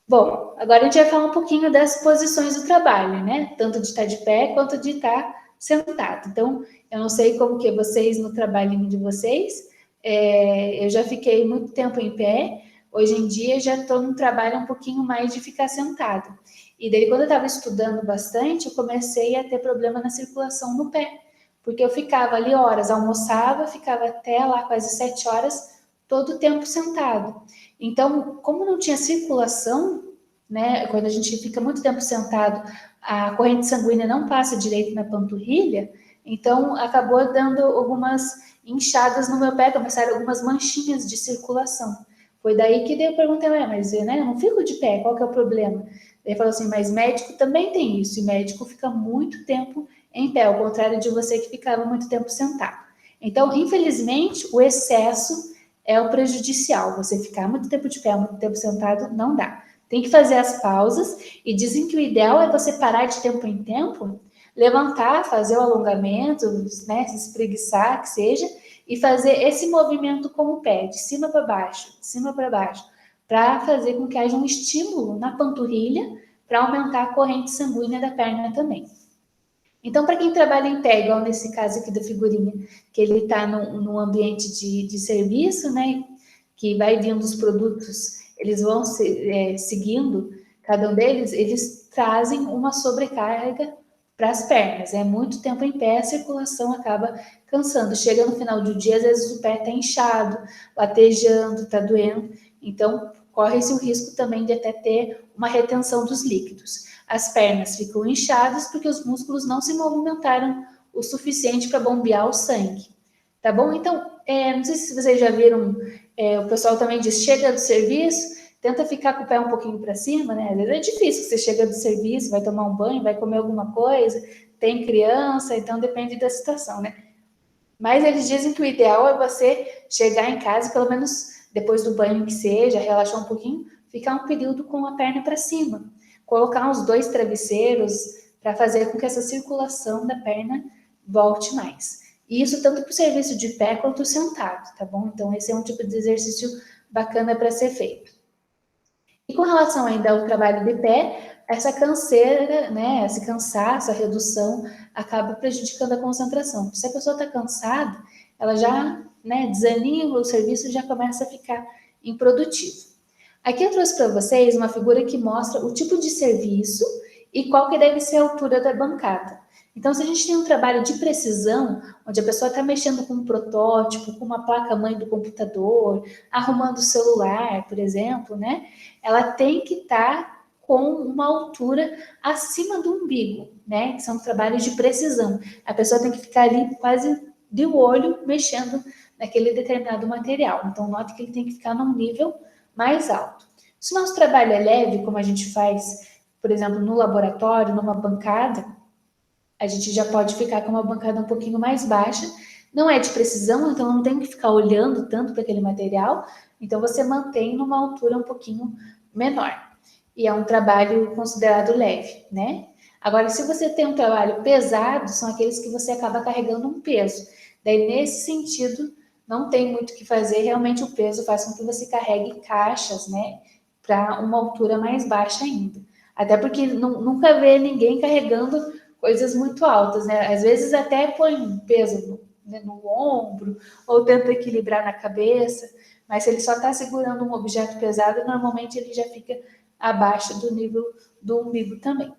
Speaker 1: Bom, agora a gente vai falar um pouquinho das posições do trabalho, né? Tanto de estar de pé quanto de estar sentado. Então, eu não sei como que vocês no trabalhinho de vocês, eu já fiquei muito tempo em pé, hoje em dia já estou num trabalho um pouquinho mais de ficar sentado. E daí, quando eu estava estudando bastante, eu comecei a ter problema na circulação no pé, porque eu ficava ali horas, almoçava, ficava até lá quase 7 horas, todo o tempo sentado. Então, como não tinha circulação, né, quando a gente fica muito tempo sentado, a corrente sanguínea não passa direito na panturrilha, então acabou dando algumas inchadas no meu pé, começaram algumas manchinhas de circulação. Foi daí que eu perguntei, mas né, eu não fico de pé, qual que é o problema? Ele falou assim, mas médico também tem isso, e médico fica muito tempo em pé, ao contrário de você que ficava muito tempo sentado. Então, infelizmente, o excesso é o prejudicial. Você ficar muito tempo de pé, muito tempo sentado, não dá. Tem que fazer as pausas e dizem que o ideal é você parar de tempo em tempo, levantar, fazer o alongamento, né, se espreguiçar, que seja, e fazer esse movimento com o pé, de cima para baixo, para fazer com que haja um estímulo na panturrilha para aumentar a corrente sanguínea da perna também. Então, para quem trabalha em pé, igual nesse caso aqui da figurinha, que ele está num ambiente de serviço, né, que vai vindo os produtos, eles vão seguindo, cada um deles, eles trazem uma sobrecarga para as pernas. É muito tempo em pé, a circulação acaba cansando. Chega no final do dia, às vezes o pé está inchado, latejando, está doendo. Então, corre-se o risco também de até ter uma retenção dos líquidos. As pernas ficam inchadas porque os músculos não se movimentaram o suficiente para bombear o sangue. Tá bom? Então, não sei se vocês já viram, o pessoal também diz, chega do serviço, tenta ficar com o pé um pouquinho para cima, né? Às vezes é difícil, você chega do serviço, vai tomar um banho, vai comer alguma coisa, tem criança, então depende da situação, né? Mas eles dizem que o ideal é você chegar em casa, pelo menos depois do banho que seja, relaxar um pouquinho, ficar um período com a perna para cima. Colocar uns 2 travesseiros para fazer com que essa circulação da perna volte mais. E isso tanto para o serviço de pé quanto sentado, tá bom? Então, esse é um tipo de exercício bacana para ser feito. E com relação ainda ao trabalho de pé, essa canseira, né, esse cansaço, a redução, acaba prejudicando a concentração. Se a pessoa está cansada, ela já desanima, o serviço já começa a ficar improdutivo. Aqui eu trouxe para vocês uma figura que mostra o tipo de serviço e qual que deve ser a altura da bancada. Então, se a gente tem um trabalho de precisão, onde a pessoa está mexendo com um protótipo, com uma placa-mãe do computador, arrumando o celular, por exemplo, né? Ela tem que estar com uma altura acima do umbigo, né? Que são trabalhos de precisão. A pessoa tem que ficar ali quase de olho mexendo naquele determinado material. Então, note que ele tem que ficar num nível mais alto. Se o nosso trabalho é leve, como a gente faz, por exemplo, no laboratório, numa bancada, a gente já pode ficar com uma bancada um pouquinho mais baixa. Não é de precisão, então não tem que ficar olhando tanto para aquele material. Então você mantém numa altura um pouquinho menor. E é um trabalho considerado leve, né? Agora, se você tem um trabalho pesado, são aqueles que você acaba carregando um peso. Daí, nesse sentido, não tem muito o que fazer. Realmente, o peso faz com que você carregue caixas, né? Para uma altura mais baixa ainda. Até porque nunca vê ninguém carregando coisas muito altas, né? Às vezes até põe um peso no ombro ou tenta equilibrar na cabeça, mas se ele só está segurando um objeto pesado, normalmente ele já fica abaixo do nível do umbigo também.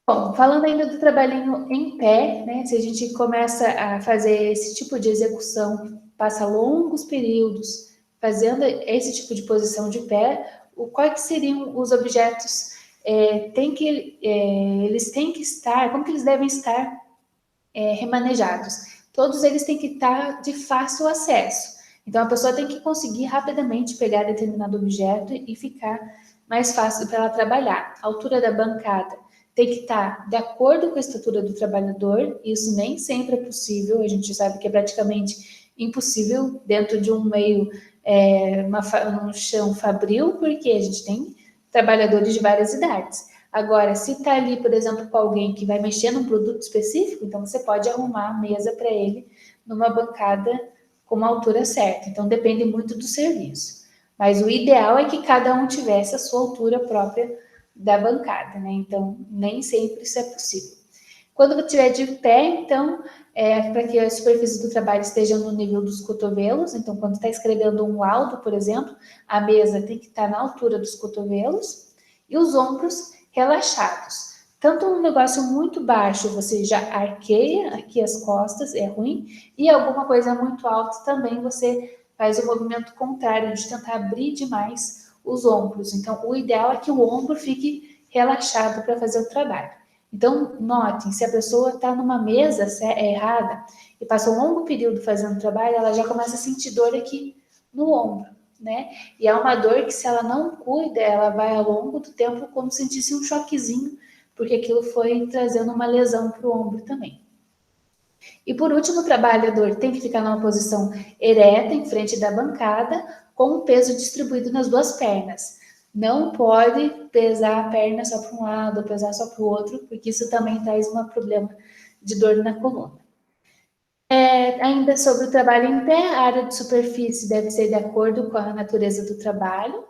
Speaker 1: Bom, falando ainda do trabalhinho em pé, né? Se a gente começa a fazer esse tipo de execução, passa longos períodos fazendo esse tipo de posição de pé, quais seriam os objetos eles têm que estar, como que eles devem estar remanejados? Todos eles têm que estar de fácil acesso. Então, a pessoa tem que conseguir rapidamente pegar determinado objeto e ficar mais fácil para ela trabalhar. A altura da bancada tem que estar de acordo com a estatura do trabalhador, isso nem sempre é possível, a gente sabe que é praticamente impossível dentro de um meio, um chão fabril, porque a gente tem trabalhadores de várias idades. Agora, se está ali, por exemplo, com alguém que vai mexer num produto específico, então você pode arrumar a mesa para ele numa bancada com uma altura certa. Então, depende muito do serviço. Mas o ideal é que cada um tivesse a sua altura própria da bancada, né? Então, nem sempre isso é possível. Quando você estiver de pé, então, para que a superfície do trabalho esteja no nível dos cotovelos. Então, quando está escrevendo um laudo, por exemplo, a mesa tem que estar na altura dos cotovelos e os ombros relaxados. Tanto um negócio muito baixo, você já arqueia aqui as costas, é ruim, e alguma coisa muito alta também você faz o movimento contrário, de tentar abrir demais os ombros. Então, o ideal é que o ombro fique relaxado para fazer o trabalho. Então, notem, se a pessoa está numa mesa errada e passou um longo período fazendo o trabalho, ela já começa a sentir dor aqui no ombro, né? E é uma dor que, se ela não cuida, ela vai ao longo do tempo como se sentisse um choquezinho, porque aquilo foi trazendo uma lesão para o ombro também. E por último, o trabalhador tem que ficar numa posição ereta, em frente da bancada, com o peso distribuído nas duas pernas. Não pode pesar a perna só para um lado, ou pesar só para o outro, porque isso também traz um problema de dor na coluna. Ainda sobre o trabalho em pé, a área de superfície deve ser de acordo com a natureza do trabalho.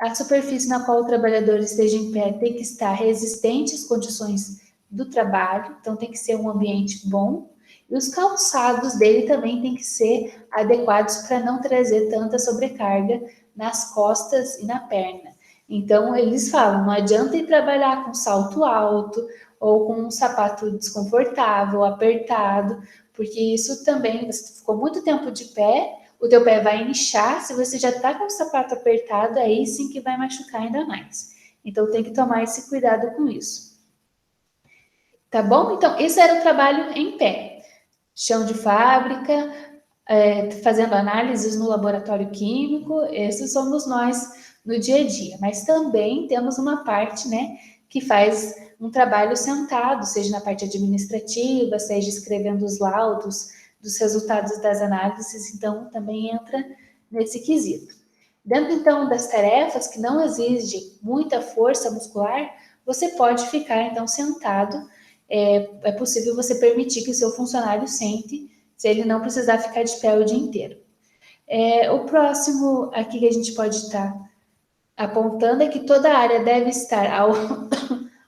Speaker 1: A superfície na qual o trabalhador esteja em pé tem que estar resistente às condições do trabalho, então tem que ser um ambiente bom. E os calçados dele também têm que ser adequados para não trazer tanta sobrecarga nas costas e na perna. Então, eles falam, não adianta ir trabalhar com salto alto ou com um sapato desconfortável, apertado, porque isso também, você ficou muito tempo de pé, o teu pé vai inchar, se você já está com o sapato apertado, aí sim que vai machucar ainda mais. Então, tem que tomar esse cuidado com isso. Tá bom? Então, esse era o trabalho em pé. Chão de fábrica, fazendo análises no laboratório químico, esses somos nós no dia a dia. Mas também temos uma parte, né, que faz um trabalho sentado, seja na parte administrativa, seja escrevendo os laudos dos resultados das análises, então também entra nesse quesito. Dentro, então, das tarefas que não exigem muita força muscular, você pode ficar, então, sentado. É possível você permitir que o seu funcionário sente, se ele não precisar ficar de pé o dia inteiro. O próximo aqui que a gente pode estar apontando é que toda a área deve estar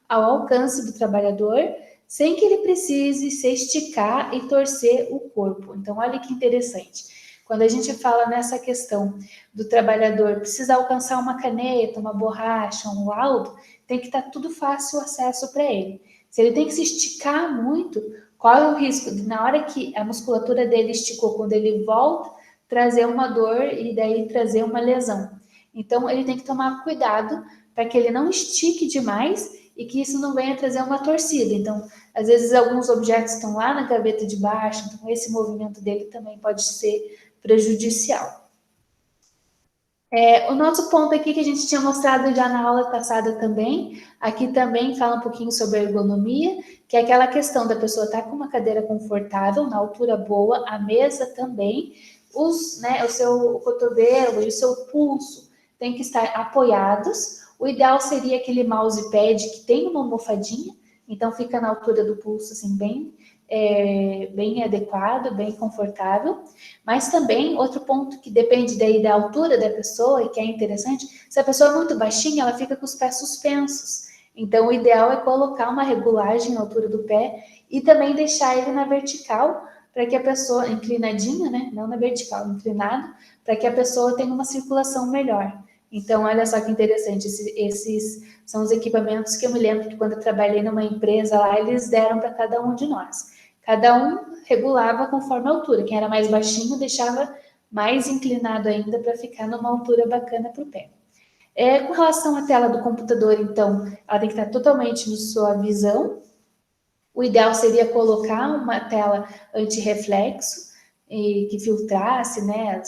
Speaker 1: ao alcance do trabalhador, sem que ele precise se esticar e torcer o corpo. Então, olha que interessante. Quando a gente fala nessa questão do trabalhador precisar alcançar uma caneta, uma borracha, um laudo, tem que estar tudo fácil acesso para ele. Se ele tem que se esticar muito, qual é o risco de, na hora que a musculatura dele esticou, quando ele volta, trazer uma dor e daí trazer uma lesão? Então, ele tem que tomar cuidado para que ele não estique demais e que isso não venha trazer uma torcida. Então, às vezes, alguns objetos estão lá na gaveta de baixo, então esse movimento dele também pode ser prejudicial. O nosso ponto aqui que a gente tinha mostrado já na aula passada também, aqui também fala um pouquinho sobre ergonomia, que é aquela questão da pessoa estar com uma cadeira confortável, na altura boa, a mesa também, o seu cotovelo e o seu pulso tem que estar apoiados. O ideal seria aquele mousepad que tem uma almofadinha, então fica na altura do pulso, assim, bem adequado, bem confortável. Mas também, outro ponto que depende daí da altura da pessoa e que é interessante, se a pessoa é muito baixinha, ela fica com os pés suspensos. Então, o ideal é colocar uma regulagem na altura do pé e também deixar ele na vertical, para que a pessoa, inclinadinha, né? Não na vertical, inclinado, para que a pessoa tenha uma circulação melhor. Então, olha só que interessante, esses são os equipamentos que eu me lembro que quando eu trabalhei numa empresa lá, eles deram para cada um de nós. Cada um regulava conforme a altura. Quem era mais baixinho deixava mais inclinado ainda para ficar numa altura bacana para o pé. Com relação à tela do computador, então, ela tem que estar totalmente na sua visão. O ideal seria colocar uma tela anti-reflexo que filtrasse, né,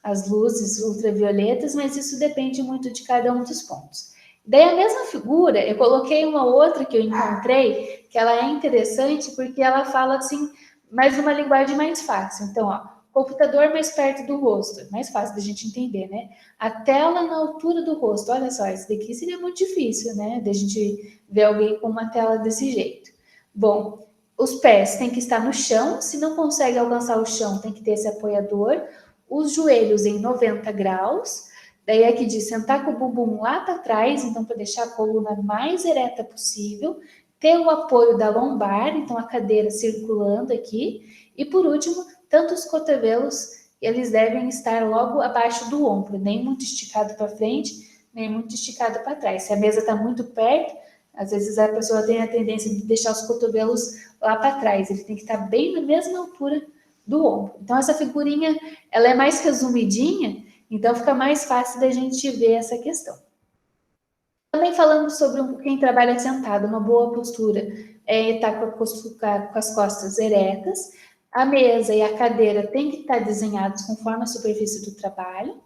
Speaker 1: as luzes ultravioletas, mas isso depende muito de cada um dos pontos. Daí a mesma figura, eu coloquei uma outra que eu encontrei, que ela é interessante porque ela fala assim, mas numa linguagem mais fácil. Então, ó, computador mais perto do rosto, é mais fácil da gente entender, né? A tela na altura do rosto, olha só, isso daqui seria muito difícil, né? Da gente ver alguém com uma tela desse jeito. Bom, os pés têm que estar no chão, se não consegue alcançar o chão, tem que ter esse apoiador, os joelhos em 90 graus, daí aqui diz sentar com o bumbum lá para trás, então para deixar a coluna mais ereta possível, ter o apoio da lombar, então a cadeira circulando aqui, e por último, tanto os cotovelos, eles devem estar logo abaixo do ombro, nem muito esticado para frente, nem muito esticado para trás. Se a mesa está muito perto, às vezes a pessoa tem a tendência de deixar os cotovelos lá para trás, ele tem que estar bem na mesma altura do ombro. Então essa figurinha, ela é mais resumidinha, então fica mais fácil da gente ver essa questão. Também falando sobre quem trabalha sentado, uma boa postura tá com as costas eretas, a mesa e a cadeira têm que estar desenhados conforme a superfície do trabalho,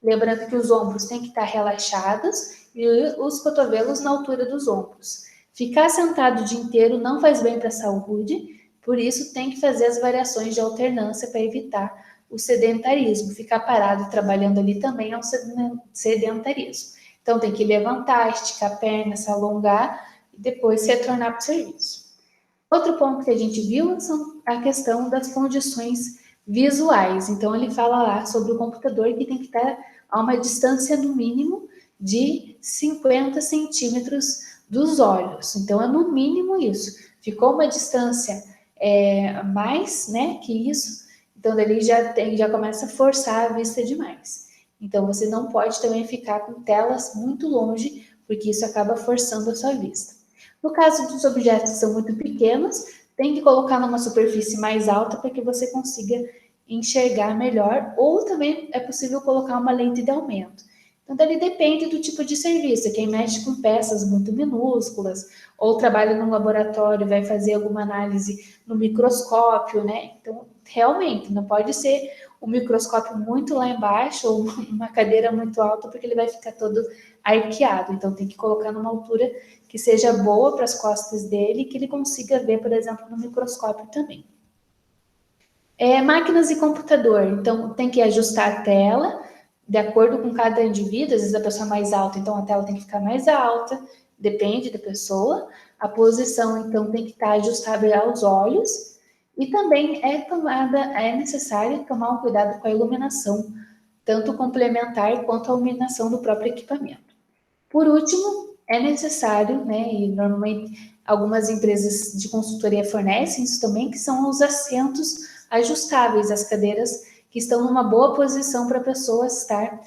Speaker 1: lembrando que os ombros têm que estar relaxados e os cotovelos na altura dos ombros. Ficar sentado o dia inteiro não faz bem para a saúde, por isso tem que fazer as variações de alternância para evitar o sedentarismo. Ficar parado trabalhando ali também é um sedentarismo. Então tem que levantar, esticar a perna, se alongar e depois retornar para o serviço. Outro ponto que a gente viu são a questão das condições visuais. Então ele fala lá sobre o computador que tem que estar a uma distância no mínimo de 50 centímetros dos olhos. Então é no mínimo isso. Ficou uma distância mais, né, que isso, então ele já começa a forçar a vista demais. Então você não pode também ficar com telas muito longe, porque isso acaba forçando a sua vista. No caso dos objetos que são muito pequenos, tem que colocar numa superfície mais alta para que você consiga enxergar melhor, ou também é possível colocar uma lente de aumento. Então, ele depende do tipo de serviço. Quem mexe com peças muito minúsculas, ou trabalha num laboratório, vai fazer alguma análise no microscópio, né? Então, realmente, não pode ser um microscópio muito lá embaixo, ou uma cadeira muito alta, porque ele vai ficar todo arqueado. Então, tem que colocar numa altura que seja boa para as costas dele, que ele consiga ver, por exemplo, no microscópio também. Máquinas e computador. Então, tem que ajustar a tela, de acordo com cada indivíduo, às vezes a pessoa é mais alta, então a tela tem que ficar mais alta, depende da pessoa. A posição, então, tem que estar ajustável aos olhos. E também é necessário tomar um cuidado com a iluminação, tanto complementar quanto a iluminação do próprio equipamento. Por último, é necessário, né, e normalmente algumas empresas de consultoria fornecem isso também, que são os assentos ajustáveis, as cadeiras que estão numa boa posição para a pessoa estar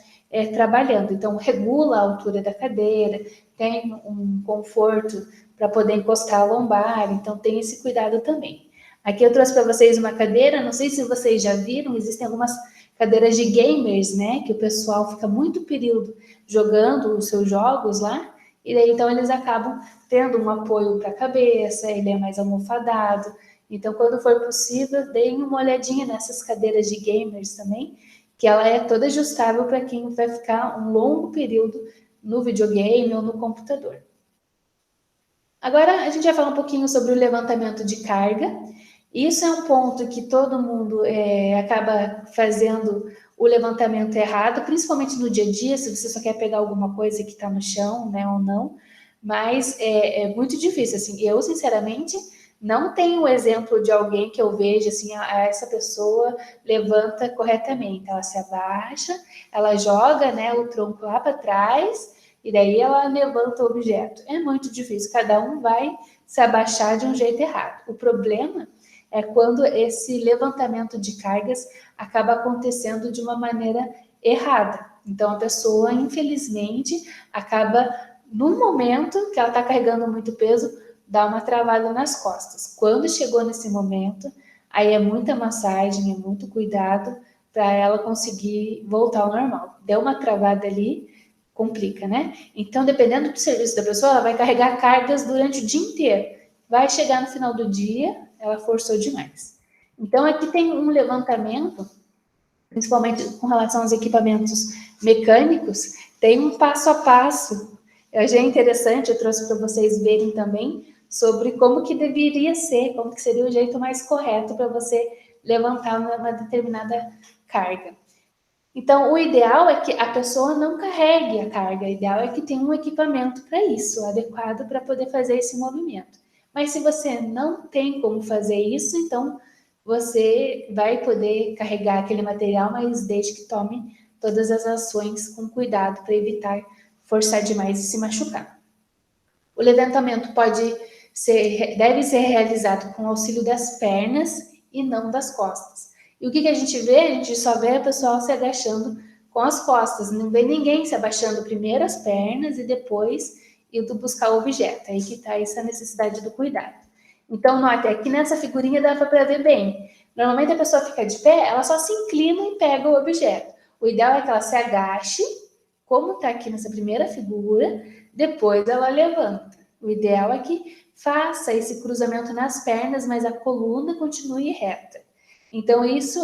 Speaker 1: trabalhando. Então, regula a altura da cadeira, tem um conforto para poder encostar a lombar, então tem esse cuidado também. Aqui eu trouxe para vocês uma cadeira, não sei se vocês já viram, existem algumas cadeiras de gamers, né, que o pessoal fica muito período jogando os seus jogos lá, e daí então eles acabam tendo um apoio para a cabeça, ele é mais almofadado. Então, quando for possível, deem uma olhadinha nessas cadeiras de gamers também, que ela é toda ajustável para quem vai ficar um longo período no videogame ou no computador. Agora, a gente vai falar um pouquinho sobre o levantamento de carga. Isso é um ponto que todo mundo acaba fazendo o levantamento errado, principalmente no dia a dia, se você só quer pegar alguma coisa que está no chão, né, ou não. Mas é muito difícil, assim. Eu, sinceramente, não tenho o exemplo de alguém que eu veja, assim, essa pessoa levanta corretamente. Ela se abaixa, ela joga, né, o tronco lá para trás, e daí ela levanta o objeto. É muito difícil, cada um vai se abaixar de um jeito errado. O problema é quando esse levantamento de cargas acaba acontecendo de uma maneira errada. Então, a pessoa, infelizmente, acaba, no momento que ela está carregando muito peso, dá uma travada nas costas. Quando chegou nesse momento, aí é muita massagem, é muito cuidado para ela conseguir voltar ao normal. Deu uma travada ali, complica, né? Então, dependendo do serviço da pessoa, ela vai carregar cargas durante o dia inteiro. Vai chegar no final do dia, ela forçou demais. Então, aqui tem um levantamento, principalmente com relação aos equipamentos mecânicos, tem um passo a passo. Eu achei interessante, eu trouxe para vocês verem também, sobre como que deveria ser, como que seria o jeito mais correto para você levantar uma determinada carga. Então, o ideal é que a pessoa não carregue a carga, o ideal é que tenha um equipamento para isso, adequado para poder fazer esse movimento. Mas se você não tem como fazer isso, então você vai poder carregar aquele material, mas desde que tome todas as ações com cuidado para evitar forçar demais e se machucar. O levantamento deve ser realizado com auxílio das pernas e não das costas. E o que a gente vê? A gente só vê a pessoa se agachando com as costas, não vê ninguém se abaixando primeiro as pernas e depois indo buscar o objeto. Aí que está essa necessidade do cuidado. Então, note, aqui nessa figurinha dá para ver bem. Normalmente a pessoa fica de pé, ela só se inclina e pega o objeto. O ideal é que ela se agache, como está aqui nessa primeira figura, depois ela levanta. O ideal é que faça esse cruzamento nas pernas, mas a coluna continue reta. Então, isso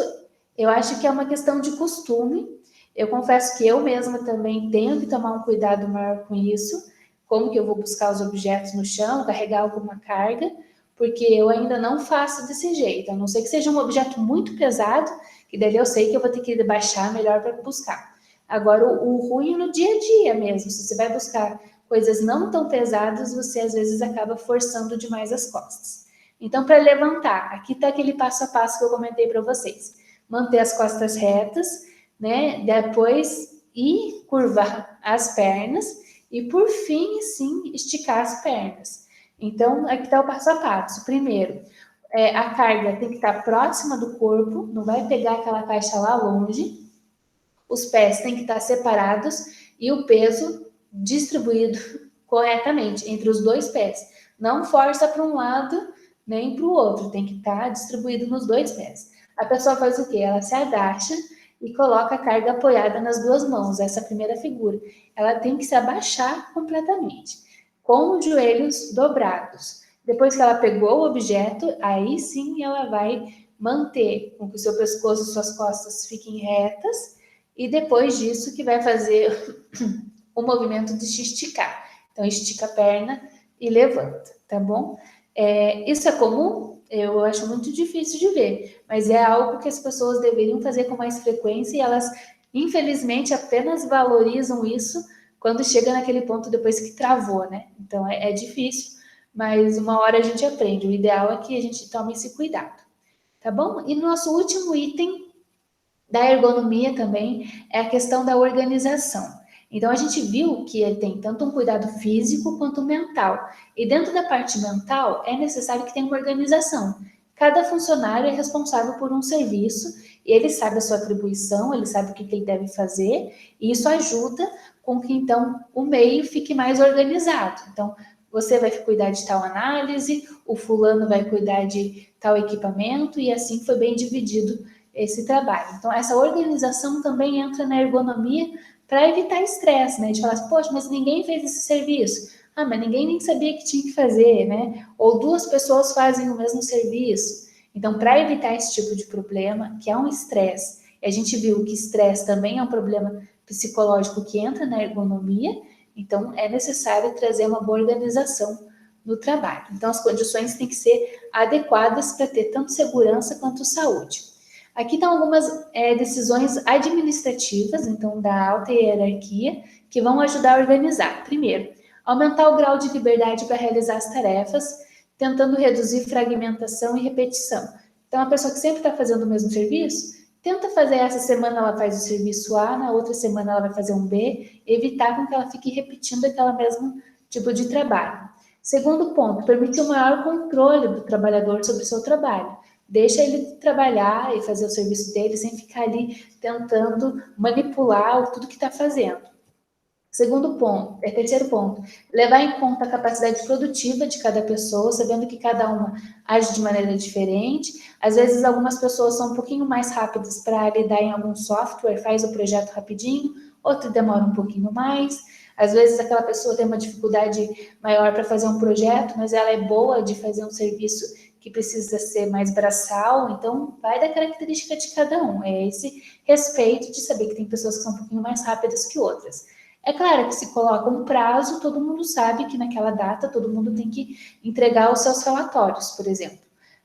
Speaker 1: eu acho que é uma questão de costume. Eu confesso que eu mesma também tenho que tomar um cuidado maior com isso. Como que eu vou buscar os objetos no chão, carregar alguma carga, porque eu ainda não faço desse jeito. A não ser que seja um objeto muito pesado, que daí eu sei que eu vou ter que baixar melhor para buscar. Agora, o ruim é no dia a dia mesmo. Se você vai buscar coisas não tão pesadas, você às vezes acaba forçando demais as costas. Então, para levantar, aqui está aquele passo a passo que eu comentei para vocês. Manter as costas retas, né? Depois ir curvar as pernas e, por fim, sim, esticar as pernas. Então, aqui está o passo a passo. Primeiro, a carga tem que estar próxima do corpo, não vai pegar aquela caixa lá longe. Os pés têm que estar separados e o peso distribuído corretamente entre os dois pés. Não força para um lado nem para o outro, tem que estar distribuído nos dois pés. A pessoa faz o quê? Ela se agacha e coloca a carga apoiada nas duas mãos, essa primeira figura. Ela tem que se abaixar completamente, com os joelhos dobrados. Depois que ela pegou o objeto, aí sim ela vai manter com que o seu pescoço e suas costas fiquem retas, e depois disso que vai fazer o movimento de se esticar. Então, estica a perna e levanta, tá bom? Isso é comum? Eu acho muito difícil de ver, mas é algo que as pessoas deveriam fazer com mais frequência e elas, infelizmente, apenas valorizam isso quando chega naquele ponto depois que travou, né? Então, é difícil, mas uma hora a gente aprende. O ideal é que a gente tome esse cuidado, tá bom? E nosso último item da ergonomia também é a questão da organização. Então, a gente viu que ele tem tanto um cuidado físico quanto mental. E dentro da parte mental, é necessário que tenha uma organização. Cada funcionário é responsável por um serviço ele sabe a sua atribuição, ele sabe o que ele deve fazer, e isso ajuda com que, então, o meio fique mais organizado. Então, você vai cuidar de tal análise, o fulano vai cuidar de tal equipamento, e assim foi bem dividido esse trabalho. Então, essa organização também entra na ergonomia para evitar estresse, né? De falar assim, poxa, mas ninguém fez esse serviço. Ah, mas ninguém nem sabia que tinha que fazer, né? Ou duas pessoas fazem o mesmo serviço. Então, para evitar esse tipo de problema, que é um estresse, e a gente viu que estresse também é um problema psicológico que entra na ergonomia, então é necessário trazer uma boa organização no trabalho. Então, as condições têm que ser adequadas para ter tanto segurança quanto saúde. Aqui estão algumas decisões administrativas, então, da alta hierarquia, que vão ajudar a organizar. Primeiro, aumentar o grau de liberdade para realizar as tarefas, tentando reduzir fragmentação e repetição. Então, a pessoa que sempre está fazendo o mesmo serviço, tenta fazer essa semana ela faz o serviço A, na outra semana ela vai fazer um B, evitar com que ela fique repetindo aquele mesmo tipo de trabalho. Segundo ponto, permitir o maior controle do trabalhador sobre o seu trabalho. Deixa ele trabalhar e fazer o serviço dele sem ficar ali tentando manipular tudo que está fazendo. Terceiro ponto, levar em conta a capacidade produtiva de cada pessoa, sabendo que cada uma age de maneira diferente. Às vezes, algumas pessoas são um pouquinho mais rápidas para lidar em algum software, faz o projeto rapidinho, outro demora um pouquinho mais. Às vezes, aquela pessoa tem uma dificuldade maior para fazer um projeto, mas ela é boa de fazer um serviço que precisa ser mais braçal, então vai da característica de cada um. É esse respeito de saber que tem pessoas que são um pouquinho mais rápidas que outras. É claro que se coloca um prazo, todo mundo sabe que naquela data todo mundo tem que entregar os seus relatórios, por exemplo.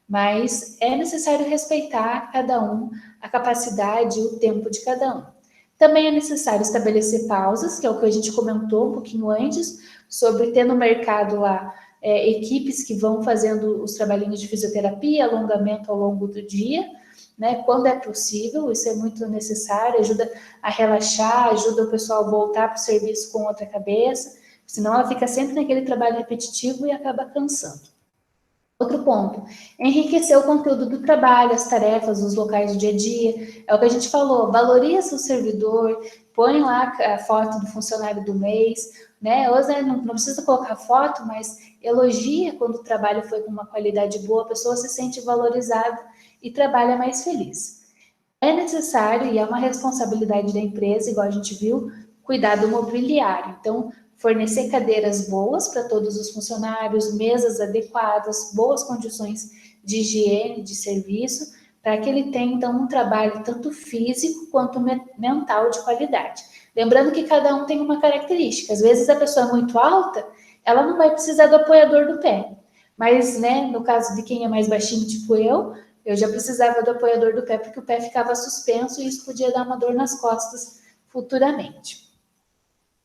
Speaker 1: Mas é necessário respeitar cada um, a capacidade e o tempo de cada um. Também é necessário estabelecer pausas, que é o que a gente comentou um pouquinho antes, sobre ter no mercado lá equipes que vão fazendo os trabalhinhos de fisioterapia, alongamento ao longo do dia, né? Quando é possível, isso é muito necessário, ajuda a relaxar, ajuda o pessoal a voltar para o serviço com outra cabeça, senão ela fica sempre naquele trabalho repetitivo e acaba cansando. Outro ponto, enriquecer o conteúdo do trabalho, as tarefas, os locais do dia a dia, é o que a gente falou, valoriza o servidor, põe lá a foto do funcionário do mês, né? Hoje não precisa colocar foto, mas elogia quando o trabalho foi com uma qualidade boa, a pessoa se sente valorizada e trabalha mais feliz. É necessário e é uma responsabilidade da empresa, igual a gente viu, cuidar do mobiliário. Então, fornecer cadeiras boas para todos os funcionários, mesas adequadas, boas condições de higiene, de serviço, para que ele tenha, então, um trabalho tanto físico quanto mental de qualidade. Lembrando que cada um tem uma característica. Às vezes a pessoa é muito alta, ela não vai precisar do apoiador do pé. Mas, né, no caso de quem é mais baixinho, tipo eu já precisava do apoiador do pé porque o pé ficava suspenso e isso podia dar uma dor nas costas futuramente.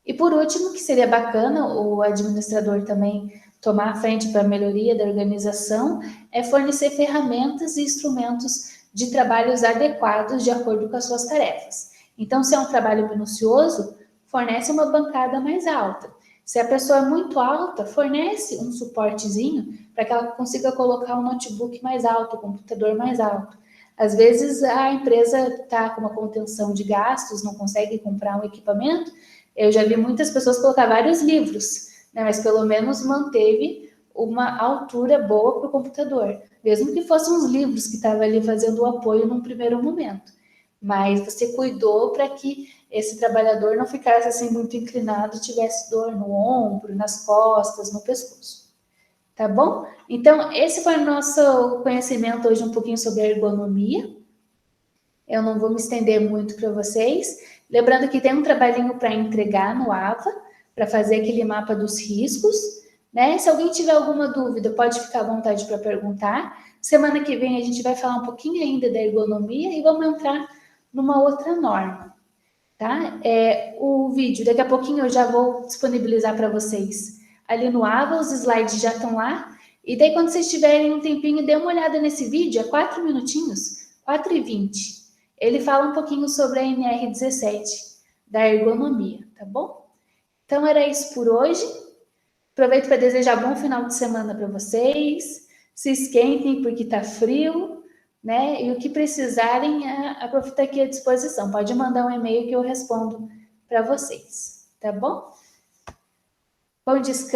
Speaker 1: E por último, que seria bacana o administrador também tomar a frente para a melhoria da organização, é fornecer ferramentas e instrumentos de trabalhos adequados de acordo com as suas tarefas. Então, se é um trabalho minucioso, fornece uma bancada mais alta. Se a pessoa é muito alta, fornece um suportezinho para que ela consiga colocar um notebook mais alto, um computador mais alto. Às vezes a empresa está com uma contenção de gastos, não consegue comprar um equipamento. Eu já vi muitas pessoas colocar vários livros, né, mas pelo menos manteve uma altura boa para o computador, mesmo que fossem uns livros que estavam ali fazendo o apoio num primeiro momento. Mas você cuidou para que esse trabalhador não ficasse assim muito inclinado, tivesse dor no ombro, nas costas, no pescoço. Tá bom? Então, esse foi o nosso conhecimento hoje um pouquinho sobre a ergonomia. Eu não vou me estender muito para vocês. Lembrando que tem um trabalhinho para entregar no AVA, para fazer aquele mapa dos riscos, né? Se alguém tiver alguma dúvida, pode ficar à vontade para perguntar. Semana que vem a gente vai falar um pouquinho ainda da ergonomia e vamos entrar numa outra norma, tá? O vídeo, daqui a pouquinho eu já vou disponibilizar para vocês ali no AVA, os slides já estão lá. E daí, quando vocês tiverem um tempinho, dê uma olhada nesse vídeo, é 4 minutinhos, 4:20. Ele fala um pouquinho sobre a NR17, da ergonomia, tá bom? Então, era isso por hoje. Aproveito para desejar bom final de semana para vocês. Se esquentem porque tá frio, né? E o que precisarem, a prof está aqui à disposição. Pode mandar um e-mail que eu respondo para vocês, tá bom? Bom descanso.